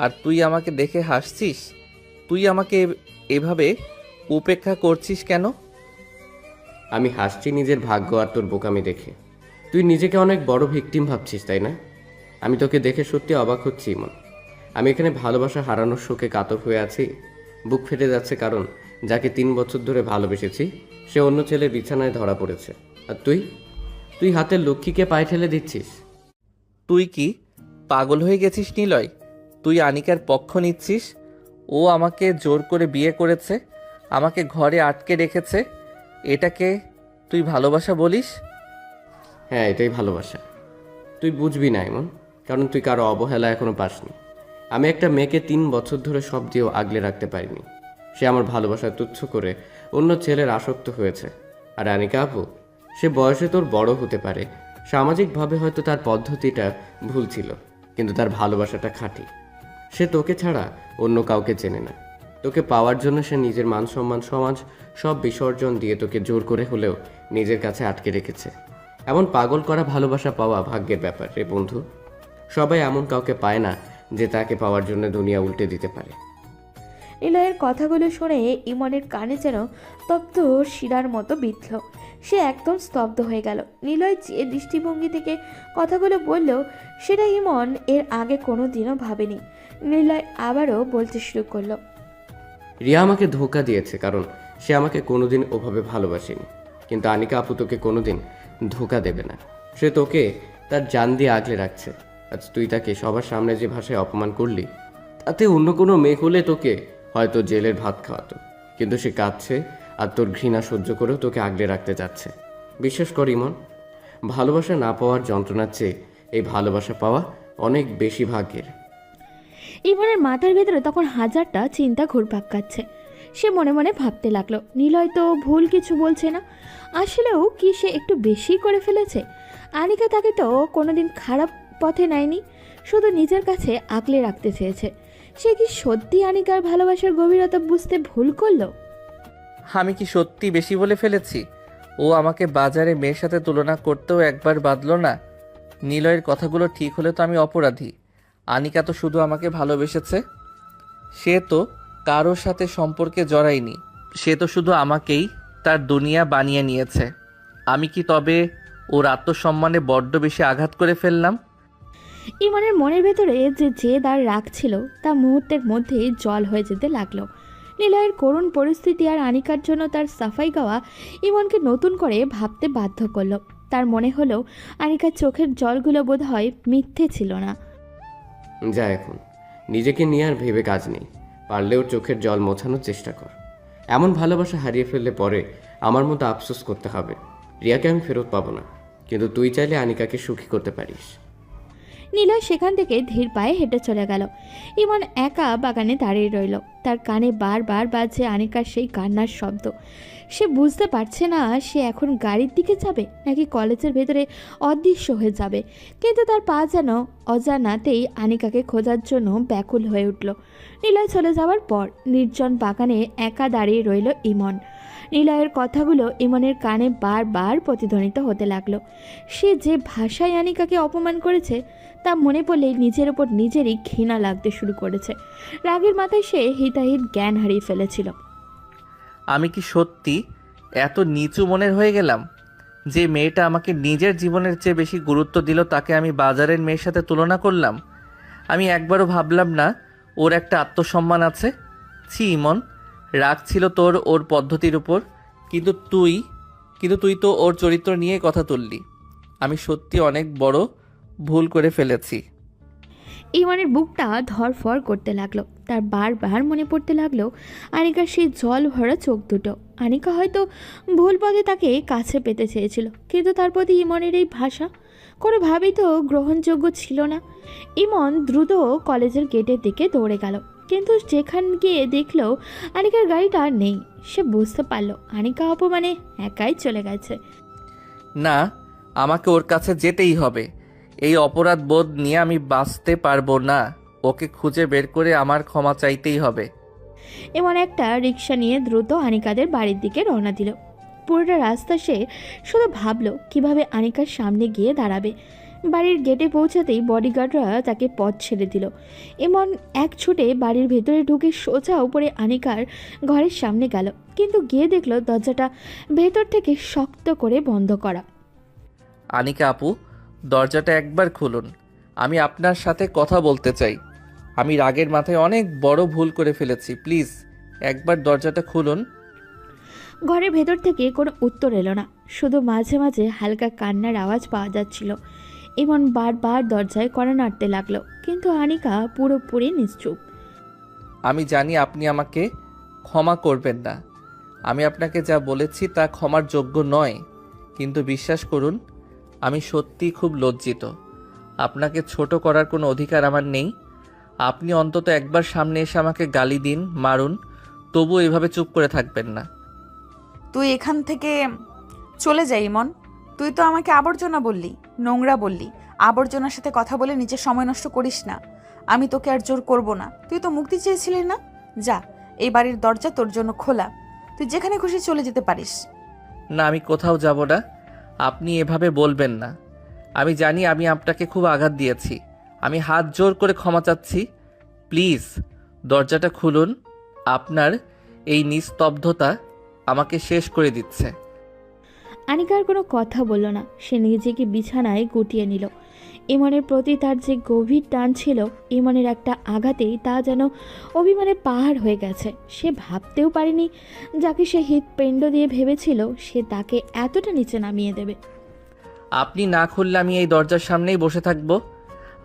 S2: আর তুই আমাকে দেখে হাসছিস? তুই আমাকে এভাবে উপেক্ষা করছিস কেন?
S8: আমি হাসছি নিজের ভাগ্য আর তোর বোকামি দেখে। তুই নিজেকে অনেক বড় ভিকটিম ভাবছিস, তাই না? আমি তোকে দেখে সত্যি অবাক হচ্ছি ইমন। আমি এখানে ভালোবাসা হারানোর শোকে কাতর হয়ে আছি। বুক ফেটে যাচ্ছে, কারণ যাকে 3 বছর ধরে ভালোবেসেছি সে অন্য ছেলের বিছানায় ধরা পড়েছে। আর তুই হাতের লক্ষ্মীকে পায়ে ঠেলে দিচ্ছিস।
S2: তুই কি পাগল হয়ে গেছিস নিলয়? তুই আনিকার পক্ষ নিচ্ছিস। ও আমাকে জোর করে বিয়ে করেছে, আমাকে ঘরে আটকে রেখেছে। এটাকে তুই ভালোবাসা বলিস?
S8: হ্যাঁ, এটাই ভালোবাসা। তুই বুঝবি না এমন, কারণ তুই কারো অবহেলা এখনো পাসনি। আমি একটা মেয়েকে 3 বছর ধরে সব দিয়েও আগলে রাখতে পারিনি। সে আমার ভালোবাসা তুচ্ছ করে অন্য ছেলের আসক্ত হয়েছে। আর আনিকা আপু, সে বয়সে তোর বড় হতে পারে, সামাজিকভাবে হয়তো তার পদ্ধতিটা ভুল ছিল, কিন্তু তার ভালোবাসাটা খাঁটি। সে তোকে ছাড়া অন্য কাউকে চেনে না। তোকে পাওয়ার জন্য সে নিজের মান সম্মান সমাজ সব বিসর্জন দিয়ে তোকে জোর করে হলেও নিজের কাছে আটকে রেখেছে। এমন পাগল করা ভালোবাসা পাওয়া ভাগ্যের ব্যাপার রে বন্ধু। সবাই এমন কাউকে পায় না যে তাকে পাওয়ার জন্য দুনিয়া উল্টে দিতে পারে।
S3: নিলয়ের কথাগুলো শুনে ইমনের কানে যেন তপ্ত শিরার মতো বিঁধল। সে একদম স্তব্ধ হয়ে গেল। নিলয় যে দৃষ্টিভঙ্গি থেকে কথাগুলো বলল সেটা ইমন এর আগে কোনো দিনও ভাবেনি। নিলয় আবারও বলতে শুরু করলো।
S8: রিয়া আমাকে ধোঁকা দিয়েছে, কারণ সে আমাকে কোনোদিন ওভাবে ভালোবাসেনি। কিন্তু আনিকা আপু তোকে কোনোদিন ধোঁকা দেবে না। সে তোকে তার জান দিয়ে আগলে রাখছে। আজ তুই তাকে সবার সামনে যে ভাষায় অপমান করলি, তাতে অন্য কোনো মেয়ে হলে তোকে হয়তো জেলের ভাত খাওয়াতো। কিন্তু সে কাঁদছে আর তোর ঘৃণা সহ্য করেও তোকে আগলে রাখতে চাচ্ছে। বিশ্বাস কর ইমন, ভালোবাসা না পাওয়ার যন্ত্রণার চেয়ে এই ভালোবাসা পাওয়া অনেক বেশি ভাগ্যের।
S3: ইমনের মাথার ভেতরে তখন হাজারটা চিন্তা ঘুরপাক খাচ্ছে। সে মনে মনে ভাবতে লাগলো, নিলয় তো ভুল কিছু বলছে না। আসলেও কি সে একটু বেশি করে ফেলেছে? আনিকা তাকে তো কোনোদিন খারাপ পথে নেয়নি, শুধু নিজের কাছে আগলে রাখতে চেয়েছে। সে কি সত্যি আনিকার ভালোবাসার গভীরতা বুঝতে ভুল করলো?
S2: আমি কি সত্যি বেশি বলে ফেলেছি? ও আমাকে বাজারে মেয়ের সাথে তুলনা করতেও একবার বাদলো না। নিলয়ের কথাগুলো ঠিক হলে তো আমি অপরাধী। আনিকা তো শুধু আমাকে ভালোবেসেছে, সে তো কারোর সাথে সম্পর্কে জড়ায়নি। সে তো শুধু আমাকেই তার দুনিয়া বানিয়ে নিয়েছে। আমি কি তবে ওর আত্মসম্মানে বড্ড বেশি আঘাত করে ফেললাম?
S3: ইমনের মনের ভেতরে যে জেদ আর রাগ ছিল তা মুহূর্তের মধ্যেই জল হয়ে যেতে লাগলো। নিলয়ের করুণ পরিস্থিতি আর আনিকার জন্য তার সাফাই গাওয়া ইমনকে নতুন করে ভাবতে বাধ্য করলো। তার মনে হলো আনিকার চোখের জলগুলো বোধহয় মিথ্যে ছিল না।
S8: যা, এখন নিজেকে নিয়ে আর ভেবে কাজ নেই। পারলে ওর চোখের জল মোছানোর চেষ্টা কর। এমন ভালোবাসা হারিয়ে ফেললে পরে আমার মতো আফসোস করতে হবে। রিয়াকে আমি ফেরত পাবো না, কিন্তু তুই চাইলে আনিকাকে সুখী করতে পারিস।
S3: নিলয় সেখান থেকে ধীর পায়ে হেঁটে চলে গেল। ইমন একা বাগানে দাঁড়িয়ে রইল। তার কানে বারবার বাজছে আনিকার সেই কান্নার শব্দ। সে বুঝতে পারছে না সে এখন গাড়ির দিকে যাবে নাকি কলেজের ভেতরে অদৃশ্য হয়ে যাবে, কিন্তু তার পা যেন অজানাতেই আনিকাকে খোঁজার জন্য ব্যাকুল হয়ে উঠল। নিলয় চলে যাওয়ার পর নির্জন বাগানে একা দাঁড়িয়ে রইল ইমন। নিলয়ের কথাগুলো ইমনের কানে বারবার প্রতিধ্বনিত হতে লাগলো। সে যে ভাষায় আনিকাকে অপমান করেছে তা মনে পড়লে নিজের ওপর নিজেরই ঘৃণা লাগতে শুরু করেছে। রাগের মাথায় সে হিতাহিত জ্ঞান হারিয়ে ফেলেছিল।
S2: আমি কি সত্যি এত নিচু মনের হয়ে গেলাম? যে মেয়েটা আমাকে নিজের জীবনের চেয়ে বেশি গুরুত্ব দিল তাকে আমি বাজারের মেয়ের সাথে তুলনা করলাম। আমি একবারও ভাবলাম না ওর একটা আত্মসম্মান আছে। ছি ইমন, রাগ ছিল তোর ওর পদ্ধতির উপর, কিন্তু তুই তো ওর চরিত্র নিয়ে কথা তুললি। আমি সত্যি অনেক বড় ভুল করে ফেলেছি।
S3: ইমনের বুকটা ধরফর করতে লাগলো। তার বারবার মনে পড়তে লাগলো আনিকার সেই জল ভরা চোখ দুটো। আনিকা হয়তো ভুল পথে তাকে কাছে পেতে চেয়েছিল, কিন্তু তার প্রতি ইমনের এই ভাষা কোনোভাবেই তো গ্রহণযোগ্য ছিল না। ইমন দ্রুত কলেজের গেটের দিকে দৌড়ে গেল, কিন্তু যেখান গিয়ে দেখলো আনিকার গাড়িটা আর নেই। সে বুঝতে পারলো আনিকা অপমানে একাই চলে গেছে।
S2: না, আমাকে ওর কাছে যেতেই হবে। এই অপরাধ বোধ নিয়ে আমি বাঁচতে পারবো না। ওকে খুঁজে বের করে আমার ক্ষমা চাইতেই হবে।
S3: এমন একটা রিক্সা নিয়ে দ্রুত আনিকাদের বাড়ির দিকে রওনা দিল। পুরোটা রাস্তা সে শুধু ভাবলো কিভাবে আনিকার সামনে গিয়ে দাঁড়াবে। বাড়ির গেটে পৌঁছাতেই বডিগার্ডরা তাকে পথ ছেড়ে দিল। এমন এক ছুটে বাড়ির ভেতরে ঢুকে সোজা উপরে আনিকার ঘরের সামনে গেল, কিন্তু গিয়ে দেখলো দরজাটা ভেতর থেকে শক্ত করে বন্ধ করা।
S2: আনিকা আপু, দরজাটা একবার খুলুন। আমি আপনার সাথে কথা বলতে চাই। আমি রাগের মাথায় অনেক বড় ভুল করে ফেলেছি। প্লিজ একবার দরজাটা খুলুন।
S3: ঘরের ভেতর থেকে কোনো উত্তর এলো না, শুধু মাঝে মাঝে হালকা কান্নার আওয়াজ পাওয়া যাচ্ছিল। এমন বারবার দরজায় কড়া নাড়তে লাগলো, কিন্তু আনিকা পুরোপুরি নিশ্চুপ।
S2: আমি জানি আপনি আমাকে ক্ষমা করবেন না। আমি আপনাকে যা বলেছি তা ক্ষমার যোগ্য নয়, কিন্তু বিশ্বাস করুন আমি সত্যিই খুব লজ্জিত। আপনাকে ছোট করার কোনো অধিকার আমার নেই। আপনি অন্তত একবার সামনে এসে আমাকে গালি দিন, মারুন, তবু এভাবে চুপ করে থাকবেন না।
S1: তুই এখান থেকে চলে যাই ইমন। তুই তো আমাকে আবর্জনা বললি, নোংরা বললি। আবর্জনার সাথে কথা বলে নিজের সময় নষ্ট করিস না। আমি তোকে আর জোর করব না। তুই তো মুক্তি চেয়েছিলি না? যা, এই বাড়ির দরজা তোর জন্য খোলা। তুই যেখানে খুশি চলে যেতে পারিস।
S2: না, আমি কোথাও যাব না। আপনি এভাবে বলবেন না। আমি জানি আমি আপনাকে খুব আঘাত দিয়েছি। আমি হাত জোর করে ক্ষমা চাচ্ছি। প্লিজ দরজাটা খুলুন। আপনার এই নিস্তব্ধতা আমাকে শেষ করে দিচ্ছে।
S3: আনিকার কোনো কথা বলল না। সে নিজেকে বিছানায় গুটিয়ে নিল। ইমনের প্রতি তার যে গভীর টান ছিল, ইমনের একটা আঘাতেই তা যেন অভিমানের পাহাড় হয়ে গেছে। সে ভাবতেও পারেনি যাকে সে হৃৎপিণ্ড দিয়ে ভেবেছিল সে তাকে এতটা নিচে নামিয়ে দেবে।
S2: আপনি না খুললে আমি এই দরজার সামনেই বসে থাকব।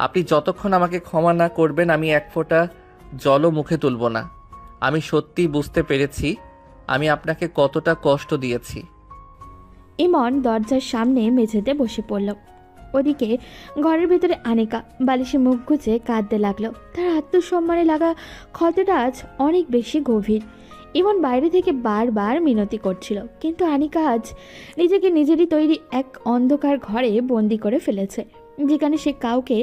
S2: আপনি যতক্ষণ আমাকে ক্ষমা না করবেন আমি এক ফোঁটা জলও মুখে তুলব না। আমি সত্যিই বুঝতে পেরেছি আমি আপনাকে কতটা কষ্ট দিয়েছি।
S3: ইমন দরজার সামনে মেঝেতে বসে পড়ল। ওদিকে ঘরের ভেতরে আনিকা বালিশে মুখ গুজে কাঁদতে লাগলো। তার আত্মসম্মানে লাগা ক্ষতটা আজ অনেক বেশি গভীর। ইমন বাইরে থেকে বারবার মিনতি করছিল, কিন্তু আনিকা আজ নিজেকে নিজেরই তৈরি এক অন্ধকার ঘরে বন্দি করে ফেলেছে, যেখানে সে কাউকে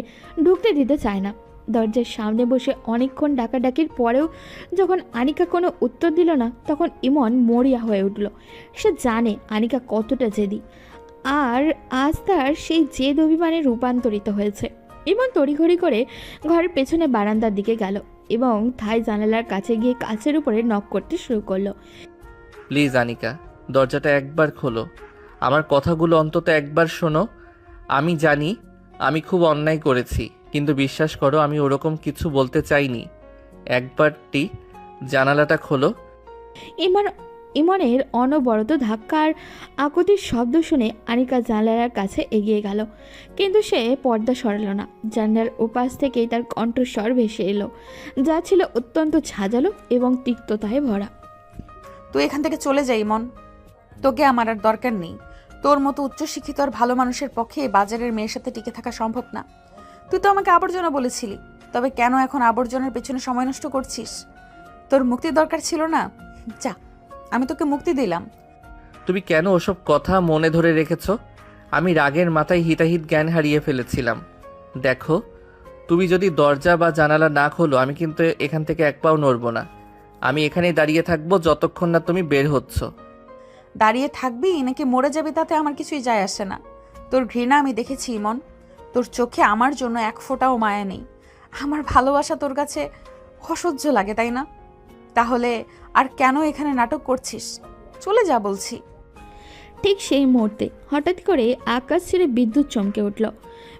S3: ঢুকতে দিতে চায় না। দরজার সামনে বসে অনেকক্ষণ ডাকাডাকির পরেও যখন আনিকা কোনো উত্তর দিল না, তখন ইমন মরিয়া হয়ে উঠল। সে জানে আনিকা কতটা জেদি, আর আজ তার সেই জেদ অভিমানে রূপান্তরিত হয়েছে। ইমন তড়িঘড়ি করে ঘরের পেছনে বারান্দার দিকে গেল এবং থাই জানালার কাছে গিয়ে কাচের উপরে নক করতে শুরু করলো।
S2: প্লিজ আনিকা, দরজাটা একবার খোলো। আমার কথাগুলো অন্তত একবার শোনো। আমি জানি আমি খুব অন্যায় করেছি, কিন্তু বিশ্বাস করো আমি ওরকম কিছু বলতে চাইনি। একবারটি জানালাটা খোলো।
S3: ইমনের অনবরত ধাক্কার আকুতির শব্দ শুনে আনিকা জানালার কাছে এগিয়ে গেল, কিন্তু সে পর্দা সরালো না। জানালার ওপাশ থেকেই তার কণ্ঠস্বর ভেসে এলো, যা ছিল অত্যন্ত ঝাঁঝালো এবং তিক্ততায় ভরা।
S1: তুই এখান থেকে চলে যাই ইমন। তোকে আমার আর দরকার নেই। তোর মতো উচ্চশিক্ষিত আর ভালো মানুষের পক্ষে এই বাজারের মেয়ের সাথে টিকে থাকা সম্ভব না। তুই তো আমাকে আবর্জনা বলেছিলি, তবে কেন এখন আবর্জনার পেছনে সময় নষ্ট করছিস? তোর মুক্তির দরকার ছিল না? যা, আমি তোকে মুক্তি দিলাম।
S2: তুমি কেন ওসব কথা মনে ধরে রেখেছ? আমি রাগের মাথায় হিতাহিত জ্ঞান হারিয়ে ফেলেছিলাম। দেখো, তুমি যদি দরজা বা জানালা না খোলো আমি কিন্তু এখান থেকে এক পাও নড়ব না। আমি এখানেই দাঁড়িয়ে থাকবো যতক্ষণ না তুমি বের হচ্ছ।
S1: দাঁড়িয়ে থাকবি নাকি মরে যাবি তাতে আমার কিছুই যায় আসে না। তোর ঘৃণা আমি দেখেছি ইমন। তোর চোখে আমার জন্য এক ফোঁটাও মায়া নেই। আমার ভালোবাসা তোর কাছে অসহ্য লাগে, তাই না? তাহলে আর কেন এখানে নাটক করছিস? চলে যা বলছি।
S3: ঠিক সেই মুহূর্তে হঠাৎ করে আকাশ ছেড়ে বিদ্যুৎ চমকে উঠল।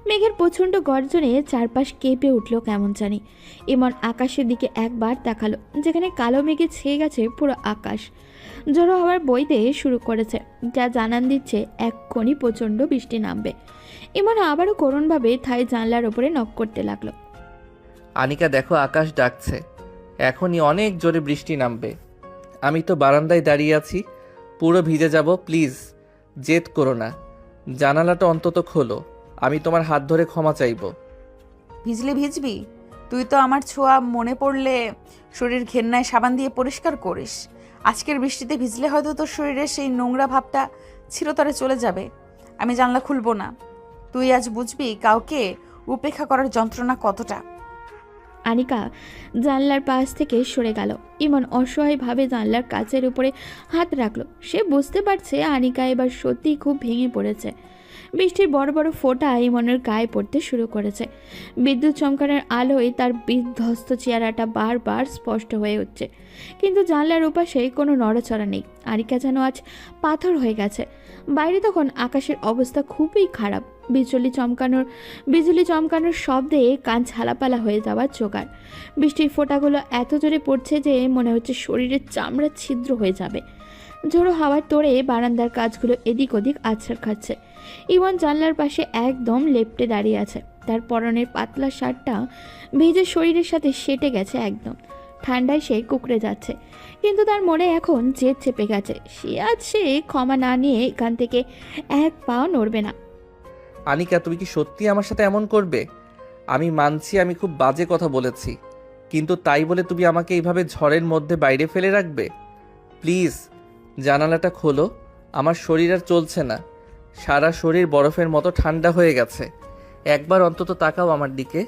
S3: মেঘের প্রচণ্ড গর্জনে চারপাশ কেঁপে উঠল কেমন জানি। ইমন আকাশের দিকে একবার তাকালো, যেখানে কালো মেঘে ছেয়ে গেছে পুরো আকাশ। ঝড়ো হওয়ার বইতে শুরু করেছে, যা জানান দিচ্ছে এক্ষুনি প্রচণ্ড বৃষ্টি নামবে। ইমন আবারও করুণভাবে থাই জানলার ওপরে নক করতে লাগলো।
S2: আনিকা দেখো আকাশ ডাকছে, এখনই অনেক জোরে বৃষ্টি নামবে। আমি তো বারান্দায় দাঁড়িয়ে আছি, পুরো ভিজে যাব। প্লিজ জেদ করো না, জানালাটা অন্তত খোলো, আমি তোমার হাত ধরে ক্ষমা চাইবো।
S1: ভিজলে ভিজবি, তুই তো আমার ছোঁয়া মনে পড়লে শরীর ঘেন্নায় সাবান দিয়ে পরিষ্কার করিস। আজকের বৃষ্টিতে ভিজলে হয়তো তোর শরীরের সেই নোংরা ভাবটা চিরতরে চলে যাবে। আমি জানলা খুলবো না। তুই আজ বুঝবি কাউকে উপেক্ষা করার যন্ত্রণা কতটা।
S3: আনিকা জানলার পাশ থেকে সরে গেল। ইমন অসহায়ভাবে জানলার কাচের উপরে হাত রাখলো। সে বুঝতে পারছে আনিকা এবার সত্যিই খুব ভেঙে পড়েছে। বৃষ্টির বড় বড় ফোঁটা ইমনের গায়ে পড়তে শুরু করেছে। বিদ্যুৎ চমকানোর আলোয় তার বিধ্বস্ত চেহারাটা বারবার স্পষ্ট হয়ে উঠছে, কিন্তু জানলার ওপাশে কোনো নড়াচড়া নেই। আনিকা যেন আজ পাথর হয়ে গেছে। বাইরে তখন আকাশের অবস্থা খুবই খারাপ। বিজুলি চমকানোর শব্দে কান ঝালাপালা হয়ে যাওয়ার জোগাড়। বৃষ্টির ফোঁটাগুলো এত জোরে পড়ছে যে মনে হচ্ছে শরীরের চামড়া ছিদ্র হয়ে যাবে। ঝোড়ো হাওয়ার তোড়ে বারান্দার কাজগুলো এদিক ওদিক আছড় খাচ্ছে। ইমন জানলার পাশে একদম লেপ্টে দাঁড়িয়ে আছে। তার পরনের পাতলা শার্টটা ভেজে শরীরের সাথে সেটে গেছে একদম। ঠান্ডায় সে কুকড়ে যাচ্ছে, কিন্তু তার মনে এখন জেদ চেপে গেছে। সে ক্ষমা না নিয়ে এখান থেকে এক পাও নড়বে না।
S2: আনিকা, তুমি কি সত্যি আমার সাথে এমন করবে? আমি মানছি আমি খুব বাজে কথা বলেছি, কিন্তু তাই বলে তুমি আমাকে এইভাবে ঝড়ের মধ্যে বাইরে ফেলে রাখবে? প্লিজ জানালাটা খোলো, আমার শরীর আর চলছে না, সারা শরীর বরফের মতো ঠান্ডা হয়ে গেছে। একবার অন্তত তাকাও আমার দিকে।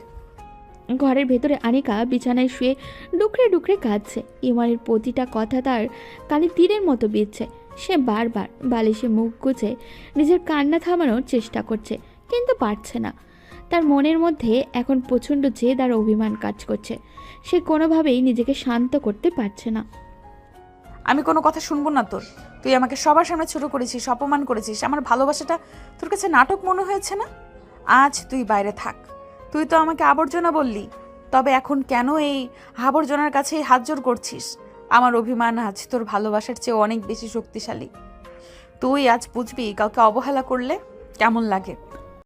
S3: ঘরের ভেতরে আনিকা বিছানায় শুয়ে ডুকরে ডুকরে কাঁদছে। ইমনের প্রতিটা কথা তার কানে তীরের মতো বিঁধছে। সে বারবার বালিশে মুখ গুজে নিজের কান্না থামানোর চেষ্টা করছে, কিন্তু পারছে না। তার মনের মধ্যে এখন প্রচণ্ড জেদ আর অভিমান কাজ করছে। সে কোনোভাবেই নিজেকে শান্ত করতে পারছে না।
S1: আমি কোনো কথা শুনবো না তোর। তুই আমাকে সবার সামনে ছোট করেছিস, অপমান করেছিস। আমার ভালোবাসাটা তোর কাছে নাটক মনে হয়েছে না? আজ তুই বাইরে থাক। তুই তো আমাকে আবর্জনা বললি, তবে এখন কেন এই আবর্জনার কাছে হাত জোর করছিস? আমার অভিমান আজ তোর ভালোবাসার চেয়ে অনেক বেশি শক্তিশালী। তুই আজ বুঝবি কাউকে অবহেলা করলে কেমন লাগে।